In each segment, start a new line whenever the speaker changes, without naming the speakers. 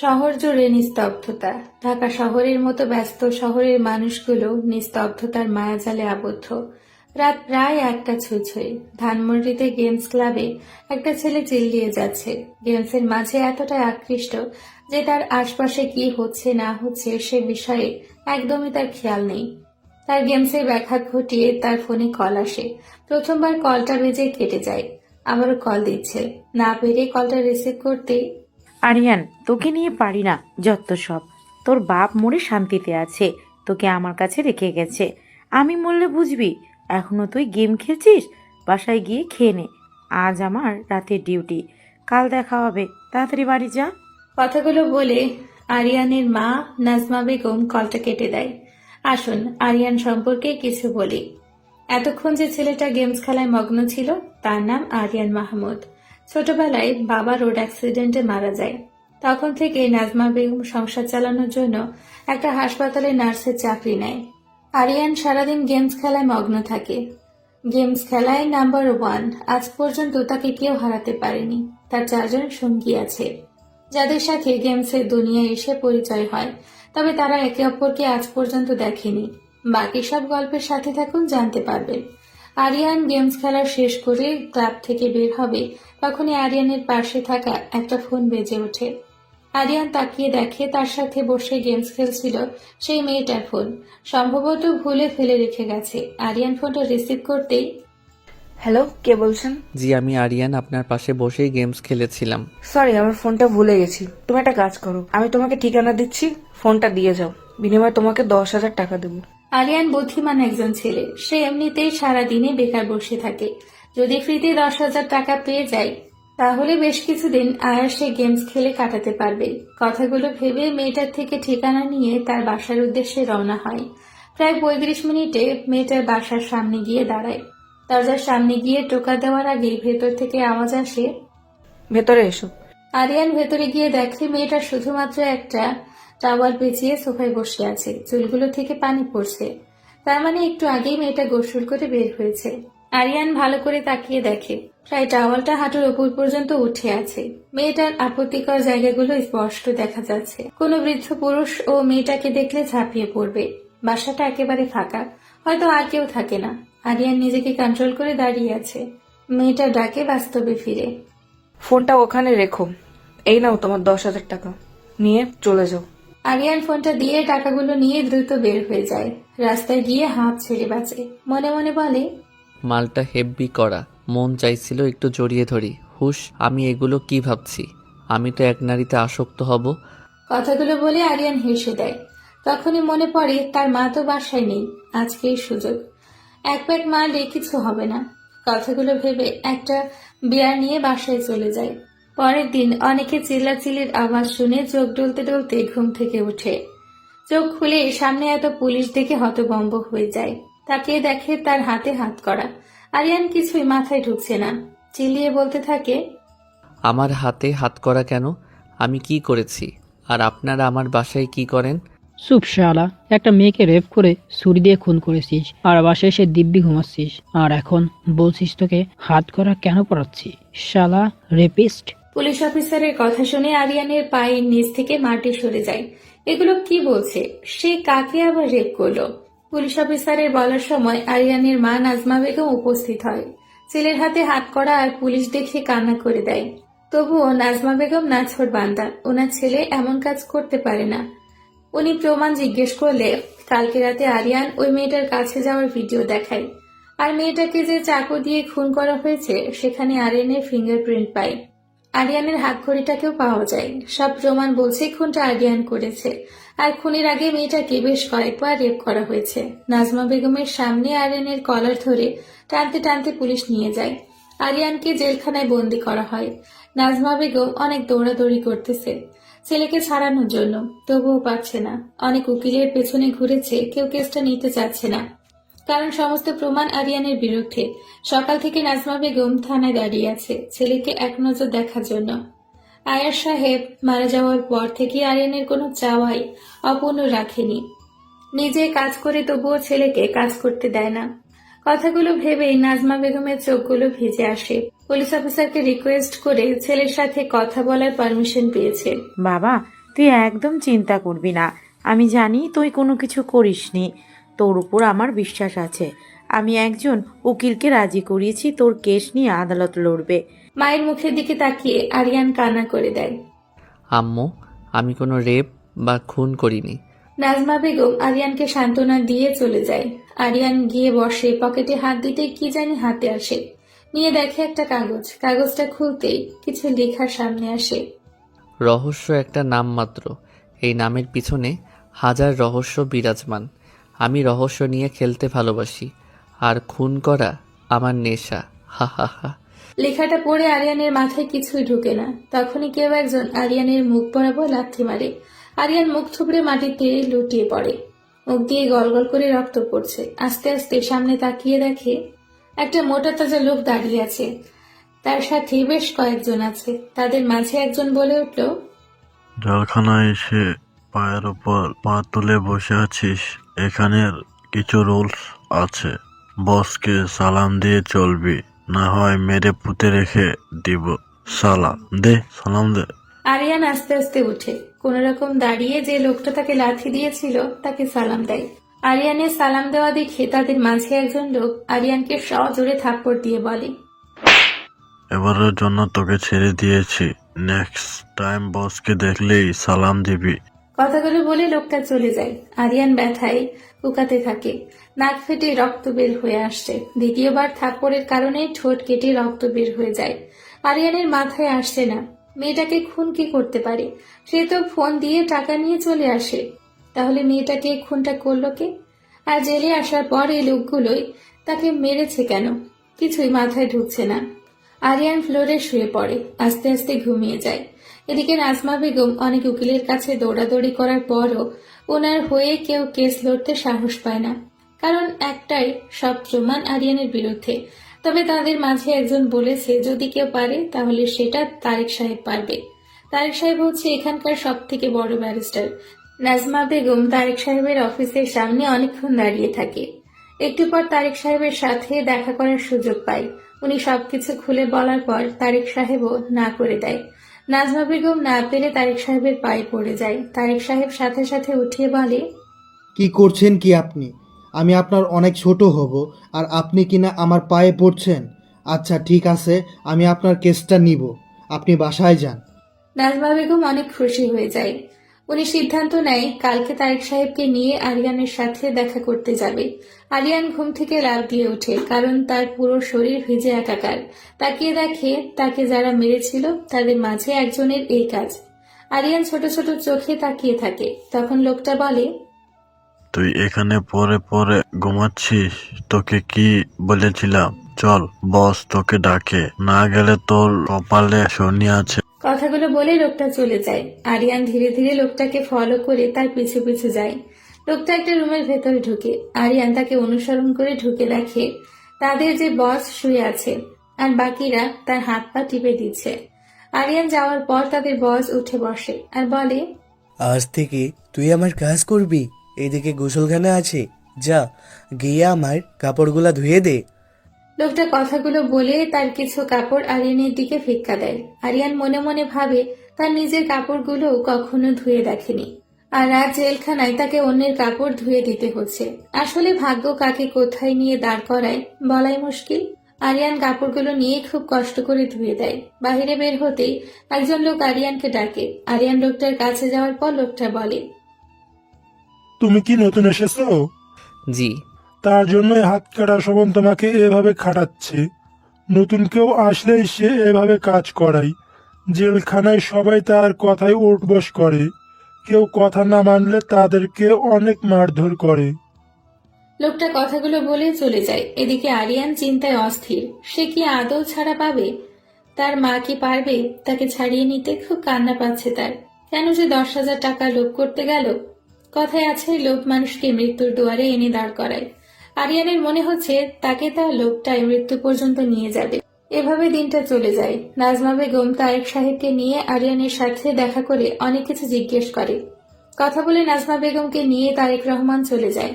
শহর জুড়ে নিস্তব্ধতা। ঢাকা শহরের মতো ব্যস্ত শহরের মানুষগুলো নিস্তব্ধতার মায়াজালে আবদ্ধ। রাত প্রায় 1টা ছুঁই ছুঁই। ধানমন্ডিতে গেমস ক্লাবে একটা ছেলে চিল্লিয়ে যাচ্ছে। গেমসের মাঝে এতটাই আকৃষ্ট যে তার আশপাশে কি হচ্ছে না হচ্ছে সে বিষয়ে একদমই তার খেয়াল নেই। তার গেমসের ব্যাঘাত ঘটিয়ে তার ফোনে কল আসে। প্রথমবার কলটা বেজে কেটে যায়। আবারও কল দিচ্ছে, না পেরে কলটা রিসিভ করতেই
আরিয়ান, তোকে নিয়ে পারি না, যত সব। তোর বাপ মরে শান্তিতে আছে, তোকে আমার কাছে রেখে গেছে। আমি মরলে বুঝবি। এখনো তুই গেম খেলছিস? বাসায় গিয়ে খেয়ে নে। আজ আমার রাতের ডিউটি, কাল দেখা হবে। তাড়াতাড়ি বাড়ি যা।
কথাগুলো বলে আরিয়ানের মা নাজমা বেগম কলটা কেটে দেয়। আসুন, আরিয়ান সম্পর্কে কিছু বলি। এতক্ষণ যে ছেলেটা গেমস খেলায় মগ্ন ছিল তার নাম আরিয়ান মাহমুদ। ছোটবেলায় বাবা রোড অ্যাক্সিডেন্টে মারা যায়। তখন থেকে নাজমা বেগম সংসার চালানোর জন্য একটা হাসপাতালে নার্সের চাকরি নেয়। আরিয়ান সারাদিন গেমস খেলায় মগ্ন থাকে। গেমস খেলায় নাম্বার 1। আজ পর্যন্ত তাকে কেউ হারাতে পারেনি। তার 4জন সঙ্গী আছে যাদের সাথে গেমসের দুনিয়ায় এসে পরিচয় হয়, তবে তারা একে অপরকে আজ পর্যন্ত দেখেনি। বাকি সব গল্পের সাথে থাকুন, জানতে পারবেন। আরিয়ান গেমস খেলা শেষ করে ক্লাব থেকে বের হবে, তখনই আরিয়ানের পাশে থাকা একটা ফোন বেজে ওঠে। আরিয়ান তাকিয়ে দেখে তার সাথে বসে গেমস খেলছিল সেই মেয়েটার ফোন। সম্ভবত ভুলে ফেলে রেখে গেছে। আরিয়ান ফোনটা রিসিভ করতেই
হ্যালো, কে বলছেন?
জি, আমি আরিয়ান, আপনার পাশে বসেই গেমস খেলেছিলাম।
সরি, আমার ফোনটা ভুলে গেছি। তুমি একটা কাজ করো, আমি তোমাকে ঠিকানা দিচ্ছি, ফোনটা দিয়ে যাও। বিনিময়ে তোমাকে 10,000 টাকা দেবো।
আরিয়ান বুদ্ধিমান একজন ছেলে। সে এমনিতেই সারাদিনে বেকার বসে থাকে। যদি ফ্রিতে 10,000 টাকা পেয়ে যায় তাহলে বেশ কিছুদিন আয়াসে গেমস খেলে কাটাতে পারবে। কথাগুলো ভেবে মেয়েটার থেকে ঠিকানা নিয়ে তার বাসার উদ্দেশ্যে রওনা হয়। প্রায় 35 মিনিটে মেয়েটার বাসার সামনে গিয়ে দাঁড়ায়। দরজার সামনে গিয়ে টোকা দেওয়ার আগেই ভেতর থেকে আওয়াজ আসে।
ভেতরে এসো।
আরিয়ান ভেতরে গিয়ে দেখে মেয়েটা শুধুমাত্র একটা টাওয়াল পেঁচিয়ে সোফায় বসে আছে। চুলগুলো থেকে পানি পড়ছে। তার মানে একটু আগেই মেয়েটা গোসল করে বের হয়েছে। আরিয়ান ভালো করে তাকিয়ে দেখে প্রায় টাওয়ালটা হাঁটুর ওপর পর্যন্ত উঠে আছে। মেয়েটার আপত্তিকর জায়গাগুলো স্পষ্ট দেখা যাচ্ছে। কোনো বৃদ্ধ পুরুষ ও মেয়েটাকে দেখলে ঝাঁপিয়ে পড়বে। বাসাটা একেবারে ফাঁকা, হয়তো আর কেউ থাকে না। আরিয়ান নিজেকে কন্ট্রোল করে দাঁড়িয়ে আছে। মেয়েটা ডাকে বাস্তবে ফিরে।
ফোনটা ওখানে রেখো। এই নাও তোমার 10,000 টাকা, নিয়ে চলে যাও।
আরিয়ান ফোনটা দিয়ে টাকাগুলো নিয়ে দ্রুত বের হয়ে যায়। রাস্তায় গিয়ে হাত ছেড়ে বাঁচে। মনে মনে বলে,
মালটা হেব্বি করা, মন চাইছিল একটু জড়িয়ে ধরি। হুশ, আমি এগুলো কি ভাবছি? আমি তো এক নারীতে আসক্ত হব।
কথাগুলো বলে আরিয়ান হেসে দেয়। তখনই মনে পড়ে তার মা তো বাসায় নেই। আজকেই সুযোগ। এক প্যাক মারলে কিছু হবে না। কথাগুলো ভেবে একটা বিয়ার নিয়ে বাসায় চলে যায়। পরের দিন অনেকে চিল্লাচিল্লির আওয়াজ শুনে চোখ ডলতে ডলতে ঘুম থেকে ওঠে। চোখ খুলে সামনে এত পুলিশ দেখে হতভম্ব হয়ে যায়। তাকে দেখে তার হাতে হাত করা। আরিয়ান কিছুই মাথায় ঢুকছে না। চিল্লিয়ে বলতে থাকে,
আমার হাতে হাত করা কেন? আমি কি করেছি? আর আপনারা আমার বাসায় কি করেন?
চুপ শালা, একটা মেয়েকে রেপ করে ছুরি দিয়ে খুন করেছিস, আর বাসায় এসে দিব্যি ঘুমাচ্ছিস, আর এখন বলছিস তোকে হাত করা কেন পড়াচ্ছি? শালা রেপিস্ট।
পুলিশ অফিসারের কথা শুনে আরিয়ানের পায়ের নিচ থেকে মাটি সরে যায়। এগুলো কি বলছে? সে কাকে আবার রেপ করলো? পুলিশ অফিসারের বলার সময় আরিয়ানের মা নাজমা বেগম উপস্থিত হয়। ছেলের হাতে হাত করা আর পুলিশ দেখে কান্না করে দেয়। তবুও নাজমা বেগম নাছোড় বান্দা। ওনার ছেলে এমন কাজ করতে পারে না। উনি প্রমাণ জিজ্ঞেস করলে কালকে রাতে আরিয়ান ওই মেয়েটার কাছে যাওয়ার ভিডিও দেখায়। আর মেয়েটাকে যে চাকু দিয়ে খুন করা হয়েছে সেখানে আরিয়ানের ফিঙ্গারপ্রিন্ট পায়। আরিয়ানের হাত ঘড়িটাকেও পাওয়া যায়। সব প্রমাণ বলছে খুনটা আরিয়ান করেছে। আর খুনের আগে মেয়েটাকে বেশ কয়েকবার রেপ করা হয়েছে। নাজমা বেগমের সামনে আরিয়ানের কলার ধরে টানতে টানতে পুলিশ নিয়ে যায়। আরিয়ানকে জেলখানায় বন্দি করা হয়। নাজমা বেগম অনেক দৌড়াদৌড়ি করতেছে ছেলেকে ছাড়ানোর জন্য, তবুও পারছে না। অনেক উকিলের পেছনে ঘুরেছে, কেউ কেসটা নিতে চাচ্ছে না, কারণ সমস্ত প্রমাণ আরিয়ানের বিরুদ্ধে। সকাল থেকে নাজমা বেগম থানায় দাঁড়িয়ে আছে ছেলেকে এক নজর দেখার জন্য। আয়ার সাহেব মারা যাওয়ার পর থেকে আরিয়ানের কোনো চাওয়াই অপূর্ণ রাখেনি। নিজে কাজ করে তবুও ছেলেকে কাজ করতে দেয় না। কথাগুলো ভেবেই নাজমা বেগমের চোখগুলো ভিজে আসে। পুলিশ অফিসারকে রিকোয়েস্ট করে ছেলের সাথে কথা বলার পারমিশন পেয়েছে।
বাবা, তুই একদম চিন্তা করবি না। আমি জানি তুই কোনো কিছু করিসনি। তোর উপর আমার বিশ্বাস আছে। আমি একজন উকিলকে রাজি করিয়েছি, তোর কেস নিয়ে আদালত লড়বে।
মায়ের মুখের দিকে তাকিয়ে আরিয়ান কান্না করে দেয়।
আম্মু, আমি কোনো রেপ বা খুন করিনি।
নাজমা বেগম আরিয়ানকে সান্ত্বনা দিয়ে চলে যায়। আরিয়ান গিয়ে বসে, পকেটে হাত দিতে কি জানি হাতে আসে। নিয়ে দেখে একটা কাগজ। কাগজটা খুলতেই কিছু লেখার সামনে আসে।
রহস্য একটা নাম মাত্র, এই নামের পিছনে হাজার রহস্য বিরাজমান। আমি রহস্য নিয়ে খেলতে ভালোবাসি, আর খুন করা আমার নেশা। হা হা হা।
লেখাটা পড়ে আরিয়ানের মাথায় কিছুই ঢুকে না। তখনই কেউ একজন আরিয়ানের মুখ বরাবর লাথি মারে। আরিয়ান মুখ থুবড়ে মাটিতে লুটিয়ে পড়ে। মুখ দিয়ে গলগল করে রক্ত পড়ছে। আস্তে আস্তে সামনে তাকিয়ে দেখে একটা মোটা তাজা লোক দাঁড়িয়ে আছে। তার সাথে বেশ কয়েকজন আছে। তাদের মাঝে একজন বলে উঠল,
জলখানায় এসে পায়ের ওপর পা তুলে বসে আছিস। এখানের কিছু রুলস আছে। বসকে সালাম দিয়ে চলবি, না হয় মেরে পুঁতে রেখে দিব। সালাম দে, সালাম দে।
আরিয়ান আস্তে আস্তে উঠে কোন রকম দাঁড়িয়ে যে লোকটা তাকে লাথি দিয়েছিল তাকে সালাম দেয়। আরিয়ানের সালাম দেওয়া দেখে তাদের মাঝে একজন লোক আরিয়ানকে সজোরে থাপ্পড় দিয়ে বলে,
এবারের জন্য তোকে ছেড়ে দিয়েছি। নেক্সট টাইম বসকে দেখলেই সালাম দিবি।
কথাগুলো বলে লোকটা চলে যায়। আরিয়ান ব্যথায় কুকাতে থাকে। নাক ফেটে রক্ত বের হয়ে আসছে। দ্বিতীয়বার থাপ্পড়ের কারণে ঠোঁট কেটে রক্ত বের হয়ে যায়। আরিয়ানের মাথায় আসছে না মেয়েটাকে খুন কি করতে পারে। সে তো ফোন দিয়ে টাকা নিয়ে চলে আসে। তাহলে মেয়েটাকে খুনটা করলো কে? আর জেলে আসার পর এই লোকগুলোই তাকে মেরেছে কেন? কিছুই মাথায় ঢুকছে না। আরিয়ান ফ্লোরে শুয়ে পড়ে, আস্তে আস্তে ঘুমিয়ে যায়। এদিকে নাজমা বেগম অনেক উকিলের কাছে দৌড়াদৌড়ি করার পরও ওনার হয়ে কেউ কেস লড়তে সাহস পায় না। কারণ একটাই, সব প্রমাণ আরিয়ানের বিরুদ্ধে। তবে তাদের মাঝে একজন বলেছে যদি কেউ পারে তাহলে সেটা তারেক সাহেব পারবে। তারেক সাহেব হচ্ছে এখানকার সব থেকে বড় ব্যারিস্টার। নাজমা বেগম তারেক সাহেবের অফিসের সামনে অনেকক্ষণ দাঁড়িয়ে থাকে। একটু পর তারেক সাহেবের সাথে দেখা করার সুযোগ পায়। উনি সবকিছু খুলে বলার পর তারেক সাহেবও না করে দেয়। নাজমা বেগম না পেরে তারেক সাহেবের পায়ে পড়ে যায়। তারেক সাহেব সাথে সাথে উঠিয়ে বলে,
কি করছেন কি আপনি? আমি আপনার অনেক ছোট হব আর আপনি কিনা আমার পায়ে পড়ছেন? আচ্ছা ঠিক আছে, আমি আপনার কেসটা নিব। আপনি বাসায় যান।
নাজমা বেগম অনেক খুশি হয়ে যায়। উনি সিদ্ধান্ত নেয় কালকে তারেক সাহেবকে নিয়ে আরিয়ানের সাথে দেখা করতে যাবে। আরিয়ান ঘুম থেকে লাফ দিয়ে ওঠে, কারণ তার পুরো শরীর ভিজে একাকার। তাকিয়ে দেখে তাকে যারা মেরেছিল তাদের মাঝে একজনের এই কাজ। আরিয়ান ছোট ছোট চোখে তাকিয়ে থাকে। তখন লোকটা বলে,
তুই এখানে পরে পরে ঘুমাচ্ছিস? তোকে কি বলেছিলাম? চল, বস তোকে ডাকে। না গেলে তোর কপালে শনি আছে।
কথাগুলো বলে লোকটা চলে যায়। আরিয়ান ধীরে ধীরে লোকটাকে ফলো করে তার পিছু পিছু যায়। লোকটা একটা রুমের ভেতরে ঢুকে। আরিয়ান তাকে অনুসরণ করে ঢুকে দেখে তাদের যে বস শুয়ে আছে আর বাকিরা তার হাত পা টিপে দিচ্ছে। আরিয়ান যাওয়ার পর তাদের বস উঠে বসে আর বলে,
আজ থেকে তুই আমার কাজ করবি। এদিকে গোসলখানা আছে, যা গিয়ে আমার কাপড়গুলা ধুয়ে দে।
লোকটা কথাগুলো বলে তার কিছু কাপড় আরিয়ানের দিকে ফিক্কা দেয়। আরিয়ান মনে মনে ভাবে তার নিজের কাপড়গুলো কখনো ধুয়ে দেখেনি, আর আজ জেলখানায় তাকে অন্যের কাপড় ধুয়ে দিতে হচ্ছে। আসলে ভাগ্য কাকে কোথায় নিয়ে দাঁড় করায় বলাই মুশকিল। আরিয়ান কাপড়গুলো নিয়ে খুব কষ্ট করে ধুয়ে দেয়। বাহিরে বের হতেই একজন লোক আরিয়ানকে ডাকে। আরিয়ান লোকটার কাছে যাওয়ার পর লোকটা বলে,
তুমি কি নতুন এসেছো?
জি।
তার জন্যই হাত কাটা শোভন তোমাকে এভাবে খাটাচ্ছে। নতুন কেউ আসলেই সে এভাবে কাজ করায়। জেলখানায় সবাই তার কথায় উঠবস করে। কেউ কথা না মানলে তাদেরকে অনেক মারধর করে।
লোকটা কথাগুলো বলে চলে যায়। এদিকে আরিয়ান চিন্তায় অস্থির। সে কি আদৌ ছাড়া পাবে? তার মা কি পারবে তাকে ছাড়িয়ে নিতে? খুব কান্না পাচ্ছে তার। কেন যে 10,000 টাকা লোভ করতে গেল? কথায় আছে, লোভ মানুষকে মৃত্যুর দুয়ারে এনে দাঁড় করায়। আরিয়ানের মনে হচ্ছে তাকে তার লোভটাই মৃত্যু পর্যন্ত নিয়ে যাবে। এভাবে দিনটা চলে যায়। নাজমা বেগম তারেক সাহেবকে নিয়ে আরিয়ানের সাথে দেখা করে অনেক কিছু জিজ্ঞেস করে। কথা বলে নাজমা বেগমকে নিয়ে তারেক রহমান চলে যায়।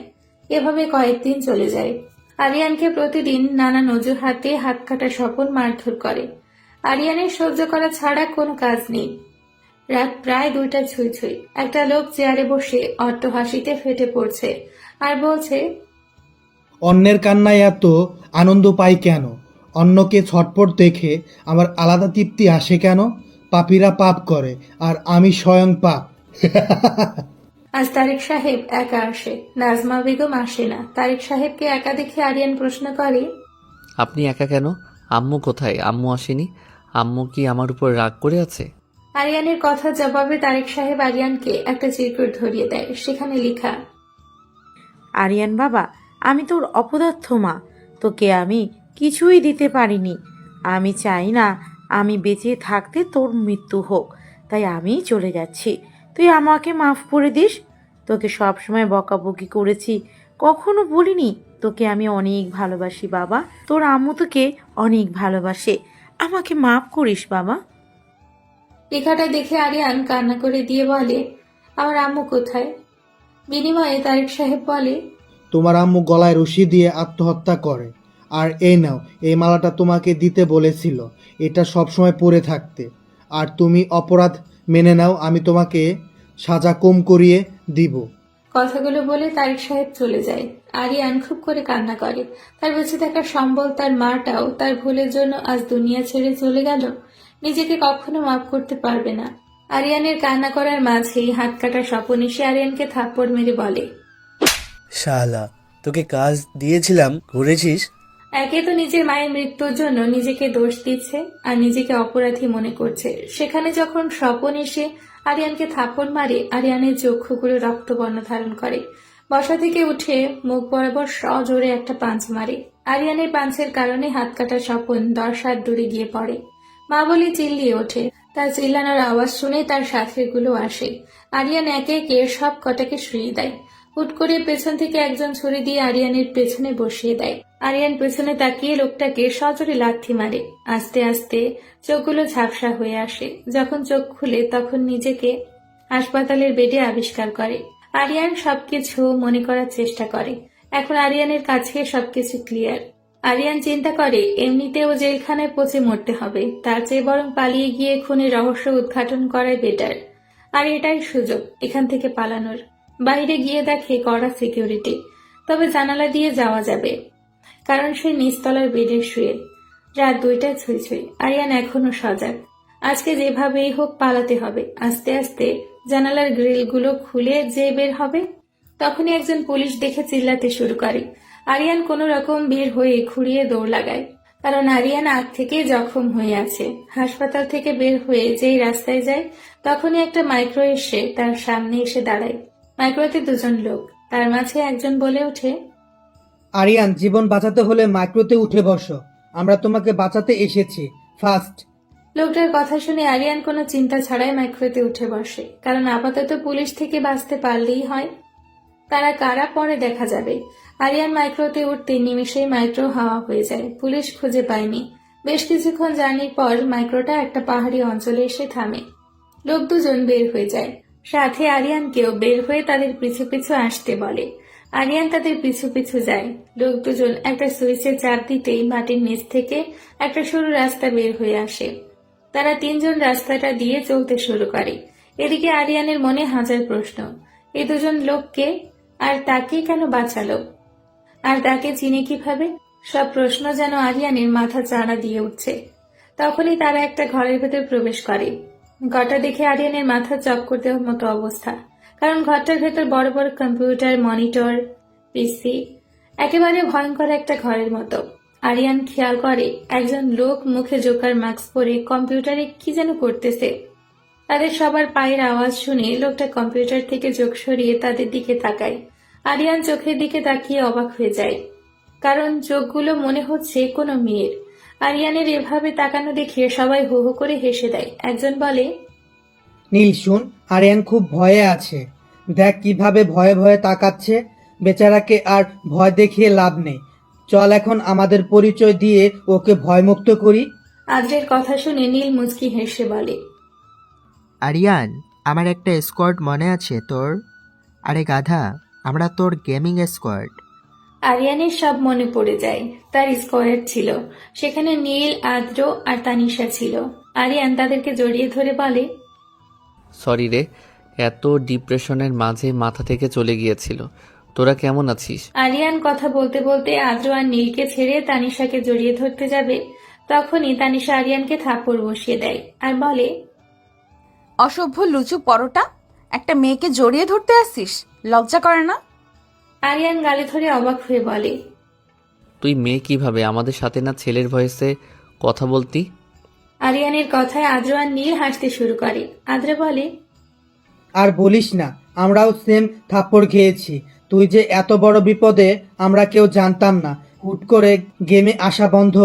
এভাবে কয়েকদিন চলে যায়। আরিয়ানকে প্রতিদিন নানান অজুহাতে হাত কাটা স্বপন মারধর করে। আরিয়ানের সহ্য করা ছাড়া কোনো কাজ নেই। রাত প্রায় 2টা ছুঁই ছুঁই। একটা লোক চেয়ারে বসে অট্ট হাসিতে ফেটে পড়ছে আর বলছে,
অন্যের কান্নায় এত আনন্দ পাই কেন? অন্যকে ছটপট দেখে আমার আলাদা তৃপ্তি আসে কেন? পাপীরা পাপ করে আর আমি স্বয়ং পাপ।
আজ তারেক সাহেব একা আসে, নাজমা বেগম আসে না। তারেক সাহেবকে একা দেখে আরিয়ান প্রশ্ন করে,
আপনি একা কেন? আম্মু কোথায়? আম্মু আসেনি? আম্মু কি আমার উপর রাগ করে আছে?
আরিয়ানের কথা জবাবে তারেক সাহেব আরিয়ানকে একটা চিরকুট ধরিয়ে দেয়। সেখানে লেখা,
আরিয়ান বাবা, আমি তোর অপদার্থ মা, তোকে আমি কিছুই দিতে পারিনি। আমি চাই না আমি বেঁচে থাকতে তোর মৃত্যু হোক, তাই আমিই চলে যাচ্ছি। তুই আমাকে মাফ করে দিস। তোকে সবসময় বকাবকি করেছি, কখনো বলিনি তোকে আমি অনেক ভালোবাসি বাবা। তোর আম্মু তোকে অনেক ভালোবাসে, আমাকে মাফ করিস বাবা।
লেখাটা দেখে আরিয়ান কান্না করে দিয়ে বলে, আমার আম্মু কোথায়? বিনিময়ে তারেক সাহেব বলে,
তোমার আম্মু গলায় রশি দিয়ে আত্মহত্যা করে। আর এই নাও, এই মালাটা তোমাকে দিতে বলেছিল, এটা সবসময় পরে থাকতে। আর তুমি অপরাধ মেনে নাও, আমি তোমাকে সাজা কম করিয়ে দিব।
কথাগুলো বলে তারেক সাহেব চলে যায়। আরিয়ান খুব করে কান্না করে। তার বেঁচে থাকার সম্বল, তার মাটাও তার ভুলের জন্য আজ দুনিয়া ছেড়ে চলে গেল। নিজেকে কখনো মাফ করতে পারবে না। আরিয়ানের কান্না করার মাঝেই হাত কাটা স্বপন এসে আরিয়ানকে থাপ্পড় মেরে বলে,
শালা, তোকে কাজ দিয়েছিলাম, করেছিস?
একে তো নিজের মায়ের মৃত্যুর জন্য নিজেকে দোষ দিচ্ছে আর নিজেকে অপরাধী মনে করছে, সেখানে যখন স্বপন এসে আরিয়ানকে থাপ্পড় মারে, আরিয়ানের চক্ষুগুলো রক্তবর্ণ ধারণ করে। বসা থেকে উঠে মুখ বরাবর সজোরে একটা পাঁচ মারে। আরিয়ানের পাঁচের কারণে হাত কাটা স্বপন 10 হাত দূরে গিয়ে পড়ে। মা বলে চিল্লিয়ে ওঠে। তার চিল্লানোর আওয়াজ শুনে তার সাথীগুলো আসে। আরিয়ান একে একে সব কটাকে শুয়ে দেয়। হুট করে পেছন থেকে একজন ছুরি দিয়ে আরিয়ানের পেছনে বসিয়ে দেয়। আরিয়ান পেছনে তাকিয়ে লোকটাকে সজোরে লাথি মারে। আস্তে আস্তে চোখগুলো ঝাপসা হয়ে আসে। যখন চোখ খুলে তখন নিজেকে হাসপাতালের বেডে আবিষ্কার করে। আরিয়ান সবকিছু মনে করার চেষ্টা করে। এখন আরিয়ানের কাছে সবকিছু ক্লিয়ার। আরিয়ান চিন্তা করে এমনিতেও জেলখানায় পচে মরতে হবে, তার চেয়ে বরং পালিয়ে গিয়ে খুনের রহস্য উদ্ঘাটন করাই বেটার। আর এটাই সুযোগ এখান থেকে পালানোর। বাইরে গিয়ে দেখে কড়া সিকিউরিটি, তবে জানালা দিয়ে যাওয়া যাবে, কারণ সে নিচতলার বেডে শুয়ে। রাত 2টা ছুঁই ছুঁই। আরিয়ান এখনো সজাগ। আজকে যেভাবেই হোক পালাতে হবে। আস্তে আস্তে জানালার গ্রিলগুলো খুলে যে বের হবে, তখনই একজন পুলিশ দেখে চিল্লাতে শুরু করে। আরিয়ান কোনো রকম বের হয়ে খুঁড়িয়ে দৌড় লাগায়, কারণ আরিয়ান আগ থেকে জখম হয়ে আছে। হাসপাতাল থেকে বের হয়ে যেই রাস্তায় যায়, তখনই একটা মাইক্রো এসে তার সামনে এসে দাঁড়ায়। মাইক্রোতে 2জন লোক, তার মাঝে একজন বলে ওঠে,
আরিয়ান, জীবন বাঁচাতে হলে মাইক্রোতে উঠে বসো, আমরা তোমাকে বাঁচাতে এসেছি, ফার্স্ট।
লোকটার কথা শুনে আরিয়ান কোনো চিন্তা ছাড়াই মাইক্রোতে উঠে বসে, কারণ আপাতত পুলিশ থেকে বাঁচতে পারলেই হয়। তারা কারা পরে দেখা যাবে। আরিয়ান মাইক্রোতে উঠতে নিমেষেই মাইক্রো হাওয়া হয়ে যায়। পুলিশ খুঁজে পায়নি। বেশ কিছুক্ষণ জার্নির পর মাইক্রোটা একটা পাহাড়ি অঞ্চলে এসে থামে। লোক 2জন বের হয়ে যায়, সাথে আরিয়ানকেও বের হয়ে তাদের পিছু পিছু আসতে বলে। আরিয়ান তাদের পিছু পিছু যায়। লোক 2জন একটা সুইচে চাপ দিতেই মাটির নিচ থেকে একটা সরু রাস্তা বের হয়ে আসে। তারা 3জন রাস্তাটা দিয়ে চলতে শুরু করে। এদিকে আরিয়ানের মনে হাজার প্রশ্ন। এই 2জন লোককে, আর তাকে কেন বাঁচালো, আর তাকে চিনে কিভাবে? সব প্রশ্ন যেন আরিয়ানের মাথা চাড়া দিয়ে উঠছে। তখনই তারা একটা ঘরের ভেতর প্রবেশ করে। ঘরটা দেখে আরিয়ানের মাথা চক্কর দেওয়ার মতো অবস্থা, কারণ ঘরটার ভেতর বড় বড় কম্পিউটার, মনিটর, পিসি, একেবারে ভয়ঙ্কর একটা ঘরের মতো। আরিয়ান খেয়াল করে একজন লোক মুখে জোকার মাস্ক পরে কম্পিউটারে কি যেন করতেছে। তাদের সবার পায়ের আওয়াজ শুনে লোকটা কম্পিউটার থেকে চোখ সরিয়ে তাদের দিকে তাকায়। আরিয়ান চোখের দিকে তাকিয়ে অবাক হয়ে যায়, কারণ চোখগুলো মনে হচ্ছে কোনো মেয়ের। আরিয়ানের এভাবে তাকানো দেখে সবাই হো হো করে হেসে দেয়। একজন বলে,
নীল শুন, আরিয়ান খুব ভয়ে আছে, দেখ কিভাবে ভয়ে ভয়ে তাকাচ্ছে। বেচারাকে আর ভয় দেখিয়ে লাভ নেই, চল এখন আমাদের পরিচয় দিয়ে ওকে ভয়মুক্ত করি।
আদ্রের কথা শুনে নীল মুচকি হেসে বলে,
আরিয়ান, আমার একটা স্কোয়াড মনে আছে তোর? আরে গাধা, আমরা তোর গেমিং স্কোয়াড।
আরিয়ানের সব মনে পড়ে যায়। তার স্কোয়াড ছিল, সেখানে নীল, আদ্র আর তানিশা ছিল। আরিয়ান তাদেরকে জড়িয়ে ধরে বলে,
সরি রে, এত ডিপ্রেশনের মাঝে মাথা থেকে চলে গিয়েছিল। তোরা কেমন আছিস?
আরিয়ান কথা বলতে বলতে আদ্র আর নীলকে ছেড়ে তানিশাকে জড়িয়ে ধরতে যাবে, তখনই তানিশা আরিয়ানকে থাপ্পড় বসিয়ে দেয় আর বলে,
অসভ্য লুচু পরোটা, একটা মেয়েকে জড়িয়ে ধরতে আসিস, লজ্জা করে না?
আরিয়ান গালে ধরে অবাক হয়ে বলে,
তুই মেয়ে কিভাবে আমাদের সাথে না ছেলের ভয়েসে কথা বলতি?
আরিয়ানের কথায় আদ্র আর নীল হাসতে শুরু করে। আদ্র বলে,
আর বলিস না, আমরাও সেম থাপ্পড় খেয়েছি। তুই যে এত বড় বিপদে আমরা কেউ জানতাম না। হুট করে গেমে আসা বন্ধ,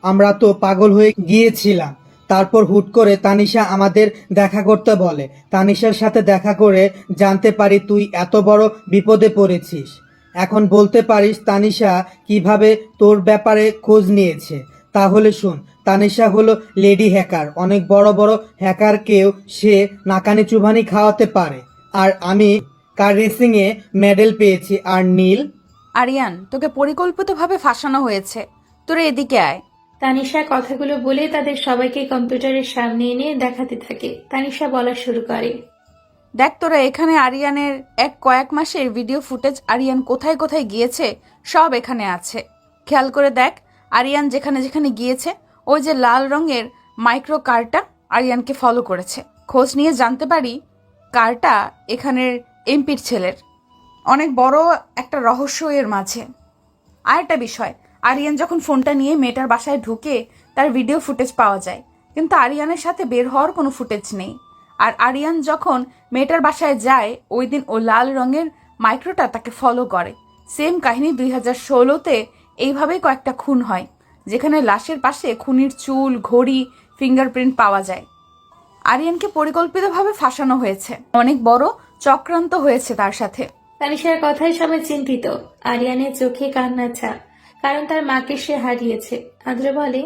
আমরা তো পাগল হয়ে গিয়েছিলাম। তারপর হুট করে তানিশা আমাদের দেখা করতে বলে। তানিশার সাথে দেখা করে জানতে পারি তুই এত বড় বিপদে পড়েছিস। এখন বলতে পারিস তানিশা কিভাবে তোর ব্যাপারে খোঁজ নিয়েছে? তাহলে শোন, তানিশা হলো লেডি হ্যাকার। অনেক বড় বড় হ্যাকারকেও সে নাকানি চুবানি খাওয়াতে পারে। আর আমি কার রেসিংয়ে মেডেল পেয়েছি। আর নীল,
আরিয়ান, তোকে পরিকল্পিতভাবে ফাঁসানো হয়েছে, তোরা এদিকে আয়।
তানিশা কথাগুলো বলে তাদের সবাইকে কম্পিউটারের সামনে এনে দেখাতে থাকে। তানিশা বলা শুরু করে,
দেখ তোরা, এখানে আরিয়ানের কয়েক মাসের ভিডিও ফুটেজ, আরিয়ান কোথায় কোথায় গিয়েছে সব এখানে আছে। খেয়াল করে দেখ, আরিয়ান যেখানে যেখানে গিয়েছে ওই যে লাল রঙের মাইক্রো কারটা আরিয়ানকে ফলো করেছে। খোঁজ নিয়ে জানতে পারি কারটা এখানের এমপির ছেলের। অনেক বড় একটা রহস্য এর মাঝে। আরেকটা বিষয়, আরিয়ান যখন ফোনটা নিয়ে মেয়েটার বাসায় ঢুকে তার ভিডিও ফুটেজ পাওয়া যায়, কিন্তু আরিয়ানের সাথে বের হওয়ার কোনো ফুটেজ নেই। আর আরিয়ান যখন মেয়েটার বাসায় যায় ওই দিন ও লাল রঙের মাইক্রোটা তাকে ফলো করে। সেম কাহিনী 2016-তে এইভাবেই কয়েকটা খুন হয়, যেখানে লাশের পাশে খুনির চুল, ঘড়ি, ফিঙ্গারপ্রিন্ট পাওয়া যায়। আরিয়ানকে পরিকল্পিতভাবে ফাঁসানো হয়েছে, অনেক বড় চক্রান্ত হয়েছে তার সাথে।
তানিশার কথায় সবাই চিন্তিত। আরিয়ানের চোখে কান্নার ছাপ, কারণ তার মাকে সে হারিয়েছে। আদ্র বলে,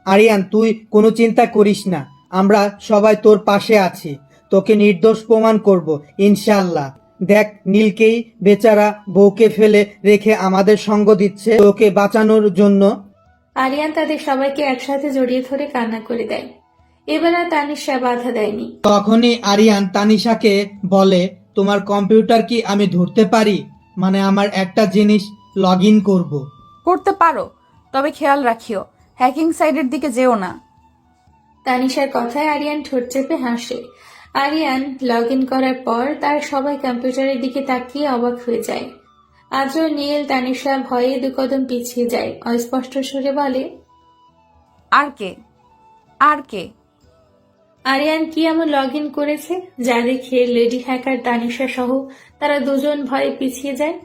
আরিয়ান তুই কোনো চিন্তা করিস না, আমরা সবাই তোর পাশে আছি। তোকে নির্দোষ প্রমাণ করব ইনশাআল্লাহ। দেখ, নীলকেই বেচারা বউকে ফেলে রেখে আমাদের সঙ্গ দিচ্ছে তোকে বাঁচানোর জন্য।
আরিয়ান তাদের সবাইকে একসাথে জড়িয়ে ধরে কান্না করে দেয়। এবার আর তানিশা বাধা দেয়নি।
তখনই আরিয়ান তানিশাকে বলে, তোমার কম্পিউটার কি আমি ধরতে পারি? মানে আমার একটা জিনিস লগ ইন করবো।
করতে পারো, তবে খেয়াল রাখিও হ্যাকিং সাইডের দিকে যেও না।
তানিশার কথায় আরিয়ান ঠোঁট চেপে হাসে। আরিয়ান লগ ইন করার পর তার সবাই কম্পিউটারের দিকে তাকিয়ে অবাক হয়ে যায়। আদ্র, নীল, তানিশা ভয়ে দু কদম পিছিয়ে যায়। অস্পষ্ট সুরে বলে,
আর কে? আর কে?
আরিয়ান কি এমন লগ ইন করেছে যা দেখে লেডি হ্যাকার তানিশা সহ তারা দুজন ভয়ে পিছিয়ে যায়?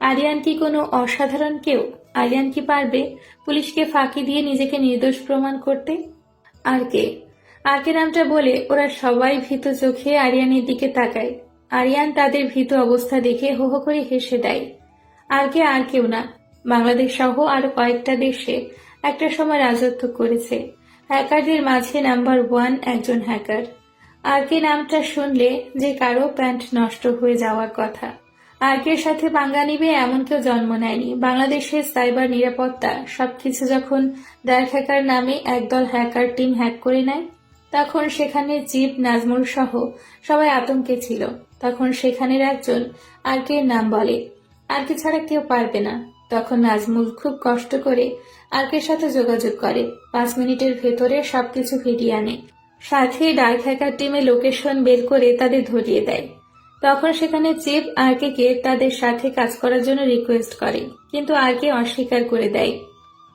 আরিয়ান কি কোনো অসাধারণ কেউ? আরিয়ান কি পারবে পুলিশকে ফাঁকি দিয়ে নিজেকে নির্দোষ প্রমাণ করতে? আর কে? আর কে নামটা বলে ওরা সবাই ভীত চোখে আরিয়ানের দিকে তাকায়। আরিয়ান তাদের ভীত অবস্থা দেখে হো হো করে হেসে দেয়। আর কে আর কেউ না, বাংলাদেশ সহ আরো কয়েকটা দেশে একটা সময় রাজত্ব করেছে হ্যাকারদের মাঝে নাম্বার 1 একজন হ্যাকার। আর কে নামটা শুনলে যে কারো প্যান্ট নষ্ট হয়ে যাওয়ার কথা। আর কের সাথে পাঙ্গা নিবে এমন কেউ জন্ম নেয়নি। বাংলাদেশের সাইবার নিরাপত্তা সবকিছু যখন ডার্ক হ্যাকার নামে একদল হ্যাকার টিম হ্যাক করে নেয়, তখন সেখানে চিফ নাজমুল সহ সবাই আতঙ্কে ছিল। তখন সেখানের একজন আর কে নাম বলে, আর কে ছাড়া কেউ পারবে না। তখন নাজমুল খুব কষ্ট করে আরকের সাথে যোগাযোগ করে। 5 মিনিটের ভেতরে সবকিছু ফিরিয়ে আনে। সাথে ডার্ক হ্যাকার টিমে লোকেশন বের করে তাদের ধরিয়ে দেয়। তখন সেখানে চিফ আরকে তাদের সাথে কাজ করার জন্য রিকোয়েস্ট করে, কিন্তু আরকে অস্বীকার করে দেয়।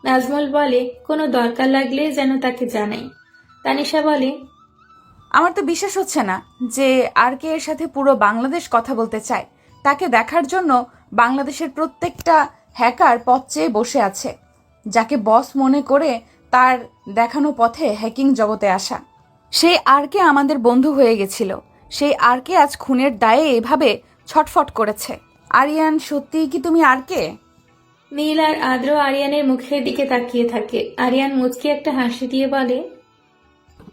নাজমুল বলে কোনো দরকার লাগলে যেন তাকে জানাই। তানিশা বলে,
আমার তো বিশ্বাস হচ্ছে না যে আর কে এর সাথে পুরো বাংলাদেশ কথা বলতে চায়। তাকে দেখার জন্য বাংলাদেশের প্রত্যেকটা হ্যাকার পথ চেয়ে বসে আছে, যাকে বস মনে করে তার দেখানো পথে হ্যাকিং জগতে আসা। সেই আর কে আমাদের বন্ধু হয়ে গেছিল, সেই আর কে আজ খুনের দায়ে এভাবে ছটফট করেছে। আরিয়ান, সত্যিই কি তুমি আর কে?
নীল আর আদ্র আরিয়ানের মুখের দিকে তাকিয়ে থাকে। আরিয়ান মুচকি একটা হাসি দিয়ে বলে,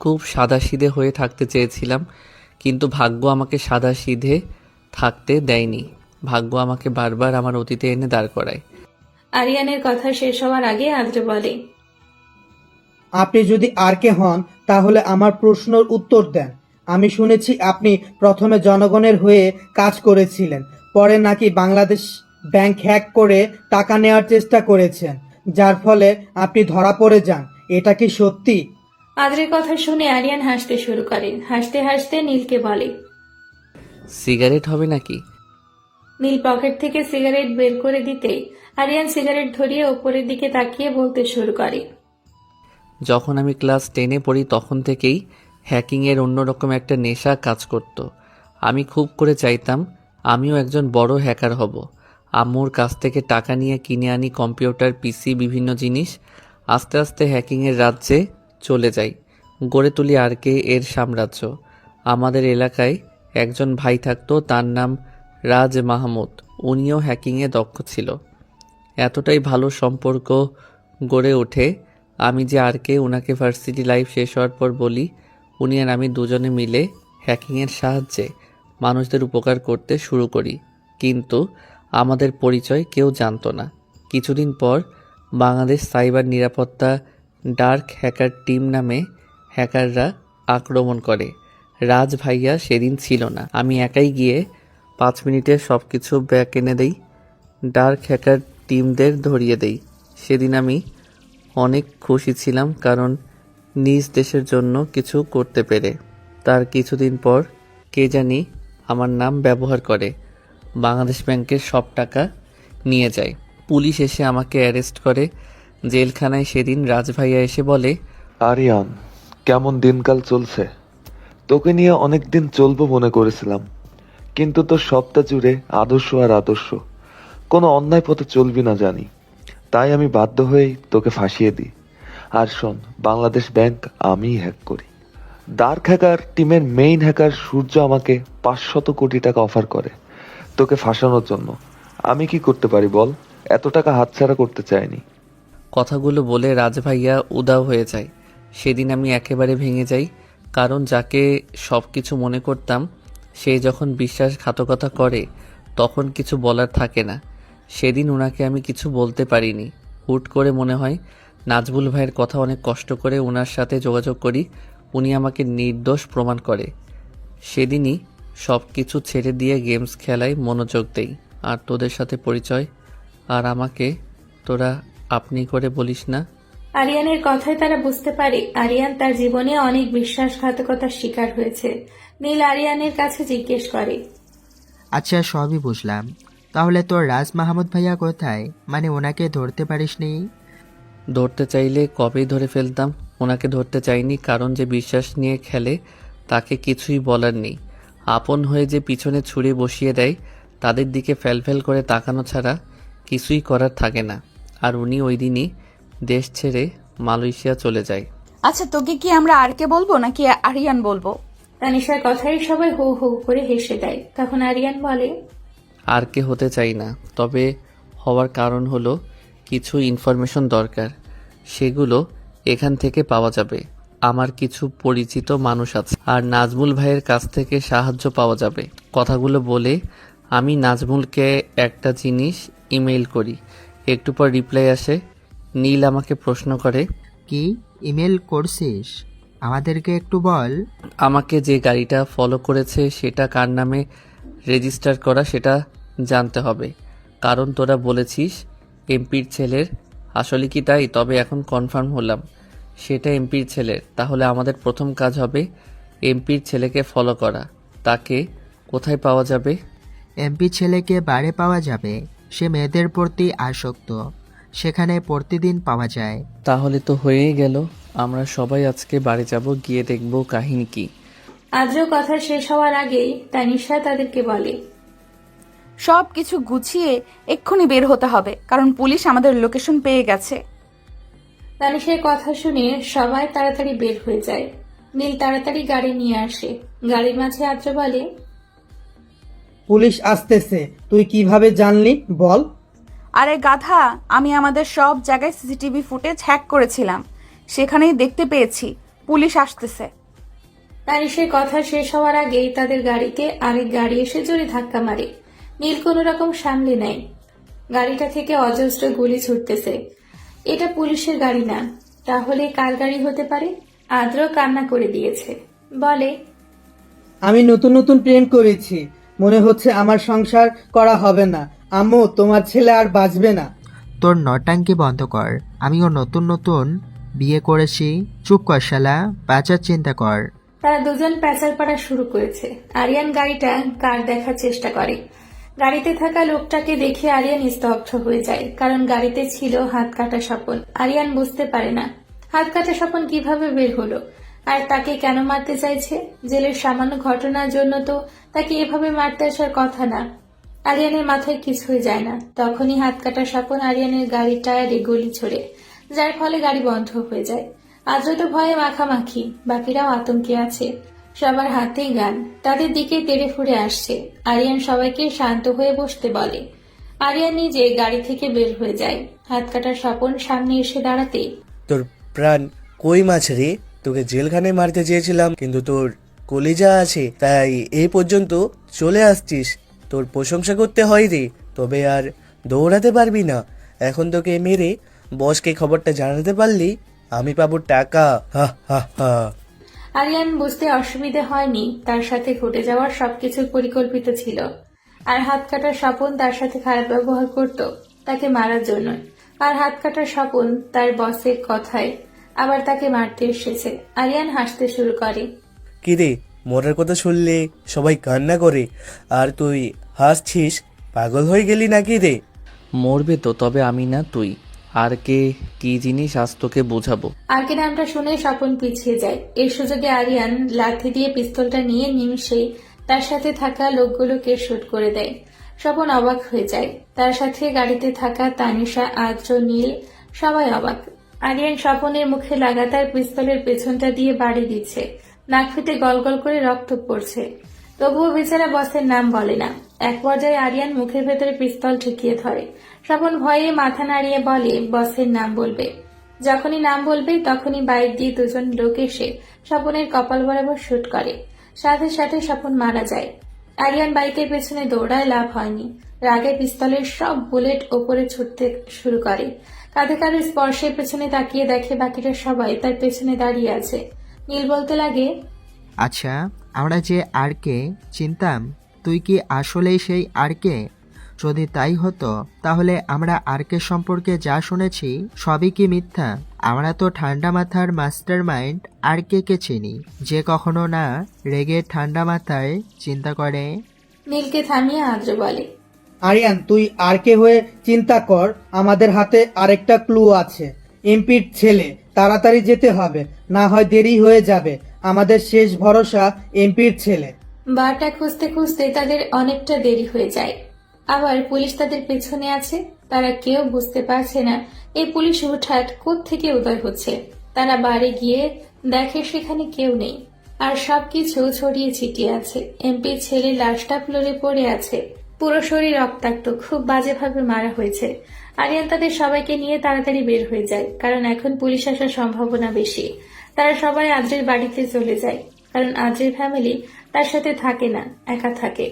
খুব সাদাসিধে হয়ে থাকতে চেয়েছিলাম, কিন্তু ভাগ্য আমাকে সাদাসিধে থাকতে দেয়নি। ভাগ্য আমাকে বারবার আমার অতীতে এনে দাঁড় করায়।
আরিয়ানের কথা শেষ হওয়ার আগে আদ্র বলে,
আপনি যদি আর কে হন তাহলে আমার প্রশ্নের উত্তর দেন। আমি শুনেছি আপনি প্রথমে জনগণের হয়ে কাজ করেছিলেন, পরে নাকি বাংলাদেশ ব্যাংক হ্যাক করে টাকা নেওয়ার চেষ্টা করেছেন, যার ফলে আপনি ধরা পড়ে যান। এটা কি সত্যি?
আদ্রের কথা শুনে আরিয়ান হাসতে শুরু করে। হাসতে হাসতে নীলকে বলে।
সিগারেট হবে নাকি?
নীল পকেট থেকে সিগারেট বের করে দিতেই আরিয়ান সিগারেট ধরিয়ে ওপরের দিকে তাকিয়ে বলতে শুরু করে।
যখন আমি ক্লাস 10-এ পড়ি তখন থেকেই হ্যাকিংয়ের অন্যরকম একটা নেশা কাজ করত। আমি খুব করে চাইতাম আমিও একজন বড় হ্যাকার হব। আম্মুর কাছ থেকে টাকা নিয়ে কিনে আনি কম্পিউটার, পিসি, বিভিন্ন জিনিস। আস্তে আস্তে হ্যাকিংয়ের রাজ্যে চলে যাই, গড়ে তুলি আরকে এর সাম্রাজ্য। আমাদের এলাকায় একজন ভাই থাকতো, তার নাম রাজ মাহমুদ। উনিও হ্যাকিংয়ে দক্ষ ছিল। এতটাই ভালো সম্পর্ক গড়ে ওঠে আমি যে আরকে ওনাকে ভার্সিটি লাইফ শেষ হওয়ার পর বলি, উনি আর আমি দুজনে মিলে হ্যাকিংয়ের সাহায্যে মানুষদের উপকার করতে শুরু করি। কিন্তু আমাদের পরিচয় কেউ জানতো না। কিছুদিন পর বাংলাদেশ সাইবার নিরাপত্তা ডার্ক হ্যাকার টিম নামে হ্যাকাররা আক্রমণ করে। রাজ ভাইয়া সেদিন ছিল না। আমি একাই গিয়ে 5 মিনিটে সব কিছু ব্যাক এনে দেই, ডার্ক হ্যাকার টিমদের ধরিয়ে দেই। সেদিন আমি অনেক খুশি ছিলাম, কারণ নিজ দেশের জন্য কিছু করতে পেরে। তার কিছুদিন পর কে জানি আমার নাম ব্যবহার করে বাংলাদেশ ব্যাংকের সব টাকা নিয়ে যায়। পুলিশ এসে আমাকে অ্যারেস্ট করে জেলখানায়। সেদিন রাজ ভাইয়া এসে বলে,
আরিয়ান, কেমন দিনকাল চলছে? তোকে নিয়ে অনেক দিন চলবো মনে করেছিলাম, কিন্তু তোর সবটা জুড়ে আদর্শ আর আদর্শ। কোনো অন্যায় পথে চলবি না জানি, তাই আমি বাধ্য হয়েই তোকে ফাঁসিয়ে দিই। আর শোন, বাংলাদেশ ব্যাংক আমিই হ্যাক করি। ডার্ক হ্যাকার টিমের মেইন হ্যাকার সূর্য আমাকে 500 কোটি টাকা অফার করে তোকে ফাঁসানোর জন্য। আমি কি করতে পারি বল? এত টাকা হাতছাড়া করতে চাইনি।
কথাগুলো বলে রাজ ভাইয়া উদাও হয়ে যায়। সেদিন আমি একেবারে ভেঙে যাই, কারণ যাকে সব কিছু মনে করতাম সে যখন বিশ্বাসঘাতকতা করে তখন কিছু বলার থাকে না। সেদিন ওনাকে আমি কিছু বলতে পারিনি। হুট করে মনে হয় নাজবুল ভাইয়ের কথা অনেক কষ্ট করে ওনার সাথে যোগাযোগ করি। উনি আমাকে নির্দোষ প্রমাণ করে। সেদিনই সব কিছু ছেড়ে দিয়ে গেমস খেলায় মনোযোগ দেই। আর তোদের সাথে পরিচয়, আর আমাকে তোরা আপনি করে বলিস না।
আরিয়ানের কথায় তারা বুঝতে পারে আরিয়ান তার জীবনে অনেক বিশ্বাসঘাতকতার শিকার হয়েছে। নীল আরিয়ানের কাছে জিজ্ঞেস করে।
আচ্ছা, সবই বুঝলাম। তাহলে তোর রাজ মাহমুদ ভাইয়া কোথায়? মানে ওনাকে ধরতে পারিসনি?
ধরতে চাইলে কবেই ধরে ফেলতাম। ওনাকে ধরতে চাইনি কারণ যে বিশ্বাস নিয়ে খেলে তাকে কিছুই বলার নেই। আপন হয়ে যে পিছনে ছুরি বসিয়ে দেয় তাদের দিকে ফ্যালফ্যাল করে তাকানো ছাড়া কিছুই করার থাকে না। আর উনি ওই দিনই দেশ ছেড়ে মালয়েশিয়া চলে যায়।
আচ্ছা, তোকে কি আমরা আরকে বলবো নাকি আরিয়ান বলবো?
তানিশার কথাই সবাই হো হো করে হেসে দেয়। তখন আরিয়ান বলে,
আর কে হতে চাই না, তবে হওয়ার কারণ হলো কিছু ইনফরমেশন দরকার। সেগুলো এখান থেকে পাওয়া যাবে। আমার কিছু পরিচিত মানুষ আছে, আর নাজমুল ভাইয়ের কাছ থেকে সাহায্য পাওয়া যাবে। কথাগুলো বলে আমি নাজমুলকে একটা জিনিস ইমেইল করি। একটু পর রিপ্লাই আসে। নীল আমাকে প্রশ্ন করে,
কি ইমেল করছিস? আমাদেরকে একটু বল।
আমাকে যে গাড়িটা ফলো করেছে সেটা কার নামে রেজিস্টার করা সেটা জানতে হবে, কারণ তোরা বলেছিস এমপির ছেলের। আসলে কি তাই? তবে এখন কনফার্ম হলাম সেটা এমপির ছেলের। তাহলে আমাদের প্রথম কাজ হবে এমপির ছেলেকে ফলো করা। তাকে কোথায় পাওয়া যাবে?
এমপি ছেলেকে বারে পাওয়া যাবে। সে মেয়েদের প্রতি আসক্ত, সেখানে প্রতিদিন পাওয়া যায়।
তাহলে তো হয়েই গেল। আমরা সবাই আজকে বাড়ি যাব, গিয়ে দেখব কাহিনী কি।
আজও কথা শেষ হওয়ার আগেই তানিশা তাদেরকে বলে,
সব কিছু গুছিয়ে এক্ষুনি বের হতে হবে, কারণ পুলিশ আমাদের লোকেশন পেয়ে গেছে।
তানিশার কথা শুনে সবাই তাড়াতাড়ি বের হয়ে যায়। নীল তাড়াতাড়ি গাড়ি নিয়ে আসে। গাড়ির মাঝে আদ্র বলে,
পুলিশ আসতেছে, তুই কিভাবে জানলি বল?
আরে গাধা, আমি আমাদের সব জায়গায় সিসিটিভি ফুটেজ হ্যাক করেছিলাম, সেখানেই দেখতে পেয়েছি পুলিশ আসতেছে।
তানিশের কথা শেষ হওয়ার আগেই তাদের গাড়িতে আরেক গাড়ি এসে জোরে ধাক্কা মারে। নীল কোনো রকম সামলে নেয়। গাড়িটা থেকে অজস্র গুলি ছুটতেছে। এটা পুলিশের গাড়ি না, তাহলে কার গাড়ি হতে পারে? আদ্র কান্না করে দিয়েছে। বলে,
আমি নতুন নতুন প্রেম করেছি, মনে হচ্ছে আমার সংসার করা হবে না। আম্মু, তোমার ছেলে আর বাঁচবে না।
তোর নটাঙ্কি বন্ধ কর। আমিও নতুন নতুন বিয়ে করেছি। চুপ কর শালা, বাঁচার চিন্তা কর।
তারা দুজন প্যাচাল পাড়া শুরু করেছে। আরিয়ান গাড়িটা কার দেখার চেষ্টা করে। গাড়িতে থাকা লোকটাকে দেখে আরিয়ান স্তব্ধ হয়ে যায়, কারণ গাড়িতে ছিল হাত কাটা স্বপন। আরিয়ান বুঝতে পারে না হাত কাটা স্বপন কিভাবে বের হলো, আর তাকে কেন মারতে চাইছে। জেলের সামান্য ঘটনার জন্য তো তাকে এভাবে মারতে আসার কথা না। আরিয়ানের মাথায় কিছুই যায় না। তখনই হাত কাটা স্বপন আরিয়ানের গাড়ির টায়ারে গুলি ছোড়ে, যার ফলে গাড়ি বন্ধ হয়ে যায়। আদ্র তো ভয়ে মাখামাখি, বাকিরাও আতঙ্কে আছে। সবার হাতেই গান, তাদের দিকে তেড়ে ফুড়ে আসছে। আরিয়ান সবাইকে শান্ত হয়ে বসতে বলে। আরিয়ান নিজে গাড়ি থেকে বের হয়ে যায়। হাত কাটার স্বপন সামনে এসে দাঁড়াতে
তোর প্রাণ কই মাছ রে? তোকে জেলখানায় মারতে চেয়েছিলাম, কিন্তু তোর কলিজা আছে তাই এই পর্যন্ত চলে আসছিস। তোর প্রশংসা করতে হয় রে, তবে আর দৌড়াতে পারবি না। এখন তোকে মেরে বসকে খবরটা জানাতে পারলি আমি পাবো টাকা। হা হা হা।
আরিয়ান বুঝতে অসুবিধা হয়নি, তার সাথে ঘটে যাওয়ার সবকিছু পরিকল্পিত ছিল। আর হাত কাটার স্বপন তার সাথে খারাপ ব্যবহার করত তাকে মারার জন্য। আর হাত কাটার স্বপন তার বসের কথায় আবার তাকে মারতে এসেছে। আরিয়ান হাসতে শুরু করে।
কি রে, মরার কথা শুনলে সবাই কান্না করে আর তুই হাসছিস? পাগল হয়ে গেলি নাকি রে?
মরবে তো, তবে আমি না, তুই। আর কে কি জিনিস আজ তোকে বোঝাবো।
আর কে নামটা শুনে স্বপন পিছিয়ে যায়। এর সুযোগে আরিয়ান লাথি দিয়ে পিস্তলটা নিয়ে নিমিষেই তার সাথে থাকা লোকগুলোকে শুট করে দেয়। স্বপন অবাক হয়ে যায়। তার সাথে গাড়িতে থাকা তানিশা, আদ্র, নীল সবাই অবাক। আরিয়ান স্বপনের মুখে লাগাতার পিস্তলের পেছনটা দিয়ে বাড়ি দিচ্ছে। নাক ফেটে গলগল করে রক্ত পড়ছে। তবুও বেচারা বসের নাম বলে না। এক পর্যায়ে আরিয়ান মুখের ভেতরে পিস্তল ঠেকিয়ে ধরে। স্বপন ভয়ে মাথা নাড়িয়ে বলে বসের নাম বলবে। যখনই নাম বলবে তখনই বাইক দিয়ে দুজন লোক এসে স্বপনের কপাল বরাবর শুট করে। সাথে সাথে স্বপন মারা যায়। আরিয়ান বাইকের পেছনে দৌড়ায়, লাভ হয়নি। রাগে পিস্তলের সব বুলেট ওপরে ছুটতে শুরু করে। কাঁধে কারো স্পর্শের পেছনে তাকিয়ে দেখে বাকিরা সবাই তার পেছনে দাঁড়িয়ে আছে। নীল বলতে লাগে,
আচ্ছা, আমরা যে আরকে চিনতাম, তুই কি আসলেই সেই আরকে? যদি তাই হতো তাহলে আমরা আরকে সম্পর্কে যা শুনেছি সবই কি মিথ্যা? আমরা তো ঠান্ডা মাথার মাস্টার মাইন্ড আরকে কে চিনি, যে কখনো না রেগে ঠান্ডা মাথায় চিন্তা করে।
নীলকে থামিয়ে আদ্র বলে,
আরিয়ান, তুই আর কে হয়ে চিন্তা কর। আমাদের হাতে আরেকটা ক্লু আছে। এমপির ছেলে, তাড়াতাড়ি যেতে হবে, না হয় দেরি হয়ে যাবে। আমাদের শেষ ভরসা এমপির ছেলে।
বারটা খুঁজতে খুঁজতে তাদের অনেকটা দেরি হয়ে যায়। আবার পুলিশ তাদের পেছনে আছে। তারা কেউ বুঝতে পারছে না এই পুলিশ হুটহাট কোত্থেকে উদয় হচ্ছে। তারা বাড়ি গিয়ে দেখে সেখানে কেউ নেই, আর সবকিছু ছড়িয়ে ছিটিয়ে আছে। এমপির ছেলের লাশটা ফ্লোরে পড়ে আছে, পুরো শরীর রক্তাক্ত, খুব বাজেভাবে মারা হয়েছে। আরিয়ান তাদের সবাইকে নিয়ে তাড়াতাড়ি বের হয়ে যায়, কারণ এখন পুলিশ আসার সম্ভাবনা বেশি। তারা সবাই আদ্রের বাড়িতে চলে যায়, কারণ আদ্রের ফ্যামিলি তার সাথে থাকে না, একা থাকে।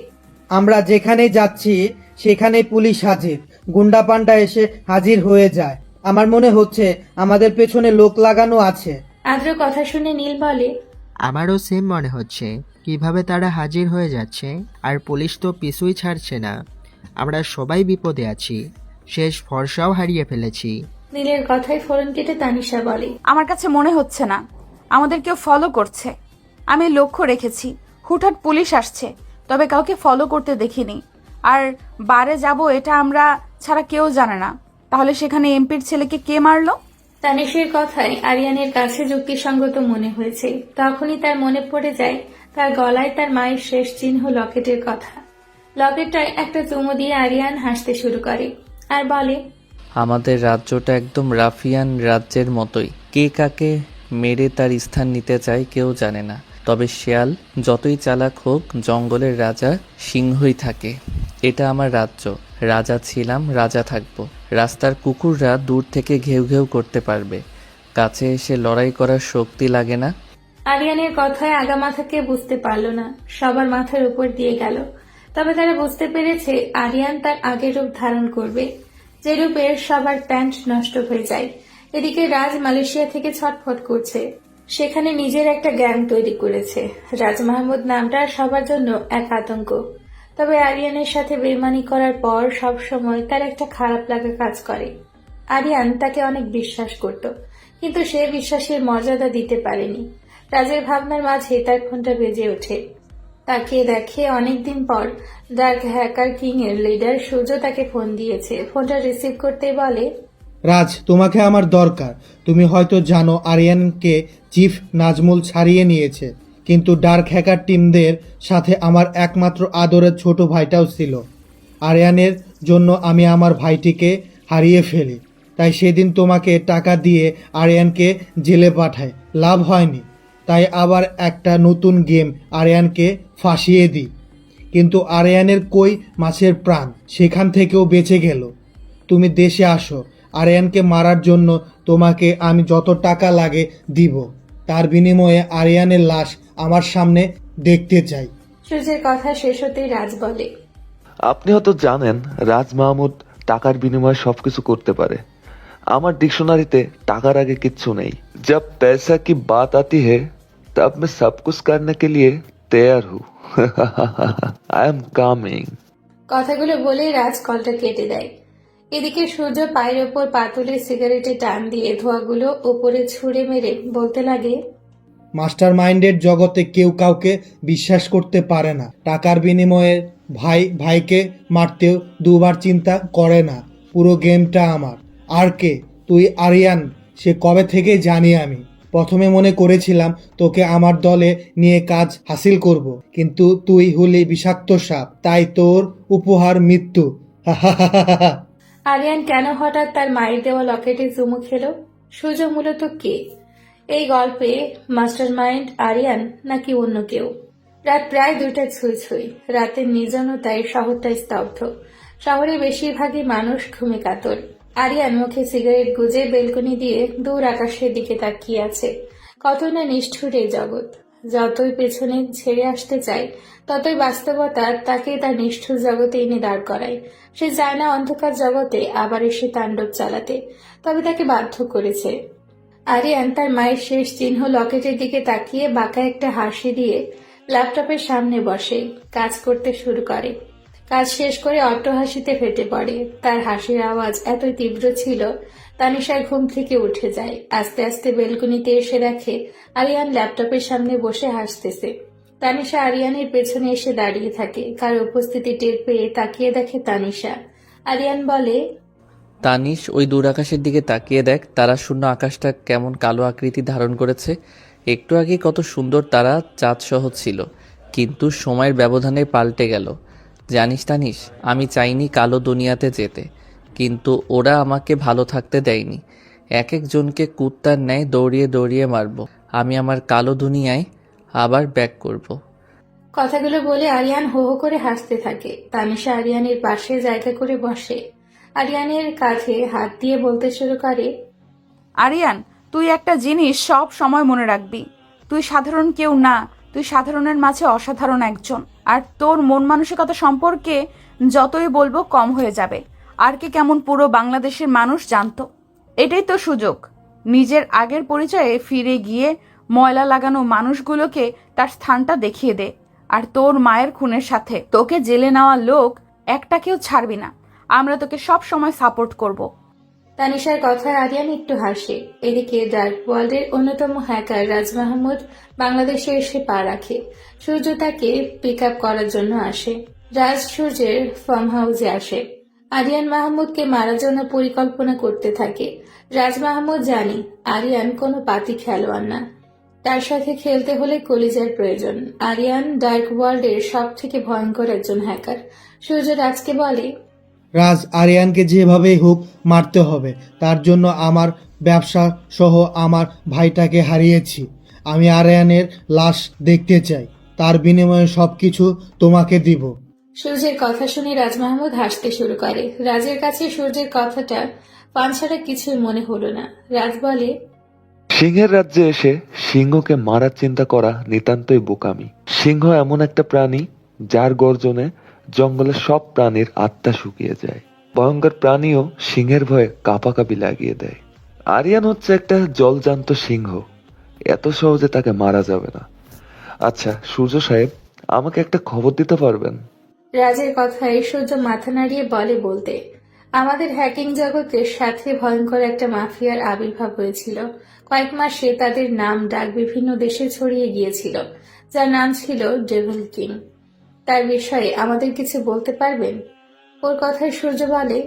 আমরা যেখানে যাচ্ছি সেখানে পুলিশ হাজির। গুন্ডা পান্ডা এসে হাজির হয়ে যায়। আমার মনে হচ্ছে আমাদের পেছনে লোক লাগানো আছে।
আদ্র কথা শুনে নীল বলে,
আমারও সেম মনে হচ্ছে। কিভাবে তারা হাজির হয়ে যাচ্ছে, আর পুলিশ তো পিছুই ছাড়ছে না। আমরা সবাই বিপদে আছি, শেষ ভরসাও হারিয়ে ফেলেছি।
নীলের কথায় ফোরন কেটে তানিশা বলে,
আমার কাছে মনে হচ্ছে না আমাদের কেউ ফলো করছে। আমি লক্ষ্য রেখেছি হুটহাট পুলিশ আসছে, তবে কাউকে ফলো করতে দেখিনি। আর বারে যাব এটা আমরা ছাড়া কেউ জানে না। তাহলে সেখানে এমপির ছেলেকে কে মারলো?
তানিশের কথায় আরিয়ানের কাছে যুক্তিসঙ্গত মনে হয়েছে। তখনই তার মনে পড়ে যায় তার গলায় তার মায়ের শেষ চিহ্ন লকেটের কথা। লকেটটায় একটা চুমু দিয়ে আরিয়ান হাসতে শুরু করে আর বলে,
আমাদের রাজ্যটা একদম রাফিয়ান রাজ্যের মতোই। কে কাকে মেরে তার স্থান নিতে চায় কেউ জানে না। তবে শেয়াল যতই চালাক হোক, জঙ্গলের রাজা সিংহই থাকে। এটা আমার রাজ্য। রাজা ছিলাম, রাজা থাকবো। রাস্তার কুকুররা দূর থেকে ঘেউ ঘেউ করতে পারবে, কাছে এসে লড়াই করার শক্তি লাগে না।
আরিয়ানের কথায় আগা মাথাকে বুঝতে পারল না, সবার মাথার উপর দিয়ে গেল। তবে তারা বুঝতে পেরেছে আরিয়ান তার আগের রূপ ধারণ করবে, যে রূপের সবার প্যান্ট নষ্ট হয়ে যায়। এদিকে রাজ মালয়েশিয়া থেকে ছটফট করছে। সেখানে নিজের একটা গ্যাং তৈরি করেছে। রাজ মাহমুদ নামটা সবার জন্য এক আতঙ্ক। তবে আরিয়ানের সাথে বেইমানি করার পর সব সময় তার একটা খারাপ লাগা কাজ করে। আরিয়ান তাকে অনেক বিশ্বাস করত, কিন্তু সে বিশ্বাসের মর্যাদা দিতে পারেনি। রাজের ভাবনার মাঝে তার ফোনটা বেজে ওঠে। তাকে দেখে অনেকদিন পর ডার্ক হ্যাকার কিং এর লিডার সূর্য তাকে ফোন দিয়েছে। ফোনটা রিসিভ করতে বলে,
রাজ, তোমাকে আমার দরকার। তুমি হয়তো জানো আরিয়ানকে চিফ নাজমুল ছাড়িয়ে নিয়েছে, কিন্তু ডার্ক হ্যাকার টিমদের সাথে আমার একমাত্র আদরের ছোট ভাইটাও ছিল। আরিয়ানের জন্য আমি আমার ভাইটিকে হারিয়ে ফেলি, তাই সেদিন তোমাকে টাকা দিয়ে আরিয়ানকে জেলে পাঠাই, লাভ হয়নি। তাই আবার একটা নতুন গেম আরিয়ানকে ফাঁসিয়ে দিই, কিন্তু আরিয়ানের কই মাছের প্রাণ সেখান থেকেও বেঁচে গেল। তুমি দেশে আসো, আরিয়ানকে মারার জন্য তোমাকে আমি যত টাকা লাগে দিব। তার বিনিময়ে আরিয়ানের লাশ আমার সামনে দেখতে চাই।
সূর্যের কথা শেষ হতেই রাজ বলে,
আপনি হয়তো জানেন রাজ মাহমুদ টাকার বিনিময়ে সবকিছু করতে পারে। আমার ডিকশনারিতে টাকার আগে কিচ্ছু নেই। जब पैसा की बात आती है तब मैं सब कुछ करने के लिए तैयार हूँ। I am coming.
কথাগুলো বলে রাজ কলটা কেটে দেয়। এদিকে সূর্য পায়ের ওপর পা তুলে সিগারেটে টান দিয়ে ধোঁয়াগুলো উপরে ছুঁড়ে মেরে বলতে লাগে,
মাস্টার মাইন্ডের জগতে কেউ কাউকে বিশ্বাস করতে পারে না। টাকার বিনিময়ে ভাইকে মারতেও দুবার চিন্তা করে না। পুরো গেমটা আমার। আর কে তুই? আরিয়ান সে কবে থেকে জানি আমি। প্রথমে মনে করেছিলাম তোকে আমার দলে নিয়ে কাজ হাসিল করব, কিন্তু তুই হলি বিষাক্ত সাপ, তাই তোর উপহার মৃত্যু।
আরিয়ান কেন হঠাৎ তার মায়ের দেওয়া লকেটে চুমু খেলো? সূর্য মূলত কে এই গল্পে? মাস্টার মাইন্ড আরিয়ান নাকি অন্য কেউ? রাত প্রায় 2টা ছুঁই ছুঁই। রাতের নির্জনতায় শহরটা স্তব্ধ। শহরে বেশিরভাগই মানুষ ঘুমে কাতর। আরিয়ান মুখে সিগারেট গুজে বেলকনি দিয়ে দূর আকাশের দিকে তাকিয়ে আছে। কত না নিষ্ঠুর এই জগৎ। যতই পেছনে ছেড়ে আসতে চায়, ততই বাস্তবতা তাকে তার নিষ্ঠুর জগতে এনে দাঁড় করায়। সে চায় না অন্ধকার জগতে আবার এসে তাণ্ডব চালাতে, তবে তাকে বাধ্য করেছে। আরিয়ান তার মায়ের শেষ চিহ্ন লকেটের দিকে তাকিয়ে বাঁকা একটা হাসি দিয়ে ল্যাপটপের সামনে বসে কাজ করতে শুরু করে। কাজ শেষ করে অট্টহাসিতে ফেটে পড়ে। তার হাসির আওয়াজ এতই তীব্র ছিল, তানিশার ঘুম থেকে উঠে যায়। আস্তে আস্তে বেলকনিতে এসে দেখে আরিয়ান ল্যাপটপের সামনে বসে হাসতেছে। তানিশা আরিয়ানের পেছনে এসে দাঁড়িয়ে থাকে। কার উপস্থিতি টের পেয়ে তাকিয়ে দেখে তানিশা। আরিয়ান বলে,
তানিশ, ওই দূর আকাশের দিকে তাকিয়ে দেখ, তারা শূন্য আকাশটা কেমন কালো আকৃতি ধারণ করেছে। একটু আগে কত সুন্দর তারা চাঁদ সহ ছিল, কিন্তু সময়ের ব্যবধানে পাল্টে গেল। জানিস তানিশ, আমি চাইনি কালো দুনিয়াতে যেতে, কিন্তু ওরা আমাকে ভালো থাকতে দেয়নি। এক একজনকে কুত্তার ন্যায় দৌড়িয়ে দৌড়িয়ে মারবো। আমি আমার কালো দুনিয়ায় আবার ব্যাক করব।
কথাগুলো বলে আরিয়ান হো হো করে হাসতে থাকে। তানিশা আরিয়ানের পাশে জায়গা করে বসে। আরিয়ানের কাঁধে হাত দিয়ে বলতে শুরু করে,
আরিয়ান, তুই একটা জিনিস সব সময় মনে রাখবি। তুই সাধারণ কেউ না, তুই সাধারণের মাঝে অসাধারণ একজন। আর তোর মন মানসিকতা সম্পর্কে যতই বলবো কম হয়ে যাবে। আর কে কেমন পুরো বাংলাদেশের মানুষ জানতো। এটাই তো সুযোগ। নিজের আগের পরিচয়ে ফিরে গিয়ে ময়লা লাগানো মানুষগুলোকে তার স্থানটা দেখিয়ে দে। আর তোর মায়ের খুনের সাথে তোকে জেলে নেওয়া লোক একটাকেও ছাড়বি না। আমরা তোকে সব সময় সাপোর্ট করব।
তানিশার কথায় আরিয়ান একটু হাসে। এদিকে ডার্ক ওয়ার্ল্ডের অন্যতম হ্যাকার রাজ মাহমুদ বাংলাদেশে এসে পা রাখে। সূর্য তাকে পিক আপ করার জন্য আসে। রাজ সূর্যের ফার্ম হাউসে আসে। আরিয়ান মাহমুদকে মারার জন্য পরিকল্পনা করতে থাকে। রাজ মাহমুদ জানে আরিয়ান কোনো পাতি খেলোয়াড় না, তার সাথে খেলতে হলে কলিজার প্রয়োজন। আরিয়ান ডার্ক ওয়ার্ল্ডের সব থেকে ভয়ঙ্কর একজন হ্যাকার। সূর্য রাজকে বলে,
রাজ, আরিয়ানকে যেভাবেই হোক মারতে হবে। তার জন্য আমার ব্যবসা সহ আমার ভাইটাকে হারিয়েছি। আমি আরিয়ানের লাশ দেখতে চাই। তার বিনিময়ে সবকিছু তোমাকে দিব।
সূর্যের কথা শুনে রাজ মাহমুদ হাসতে শুরু করে। রাজের কাছে সূর্যের কথাটা পান ছাড়া কিছুই মনে হলো না। রাজ বলে,
সিংহের রাজ্যে এসে সিংহকে মারার চিন্তা করা নিতান্তই বোকামি। সিংহ এমন একটা প্রাণী যার গর্জনে জঙ্গলের সব প্রাণীর আত্মা শুকিয়ে যায়। ভয়ঙ্কর প্রাণীও সিংহের ভয়ে কাঁপাকাঁপি লাগিয়ে দেয়। আরিয়ান হচ্ছে একটা জলজান্ত সিংহ। এত সহজে তাকে মারা যাবে না। আচ্ছা সূর্য সাহেব, আমাকে একটা খবর দিতে পারবেন?
রাজের কথায় সূর্য মাথা নাড়িয়ে বলতে আমাদের হ্যাকিং জগতের সাথে ভয়ঙ্কর একটা মাফিয়ার আবির্ভাব হয়েছিল। কয়েক মাসে তাদের নাম ডাক বিভিন্ন দেশে ছড়িয়ে গিয়েছিল, যার নাম ছিল ডেভিল কিং। তার বিষয়ে আমাদের কিছু বলতে পারবেন? ওর কথায় সূর্য বলে,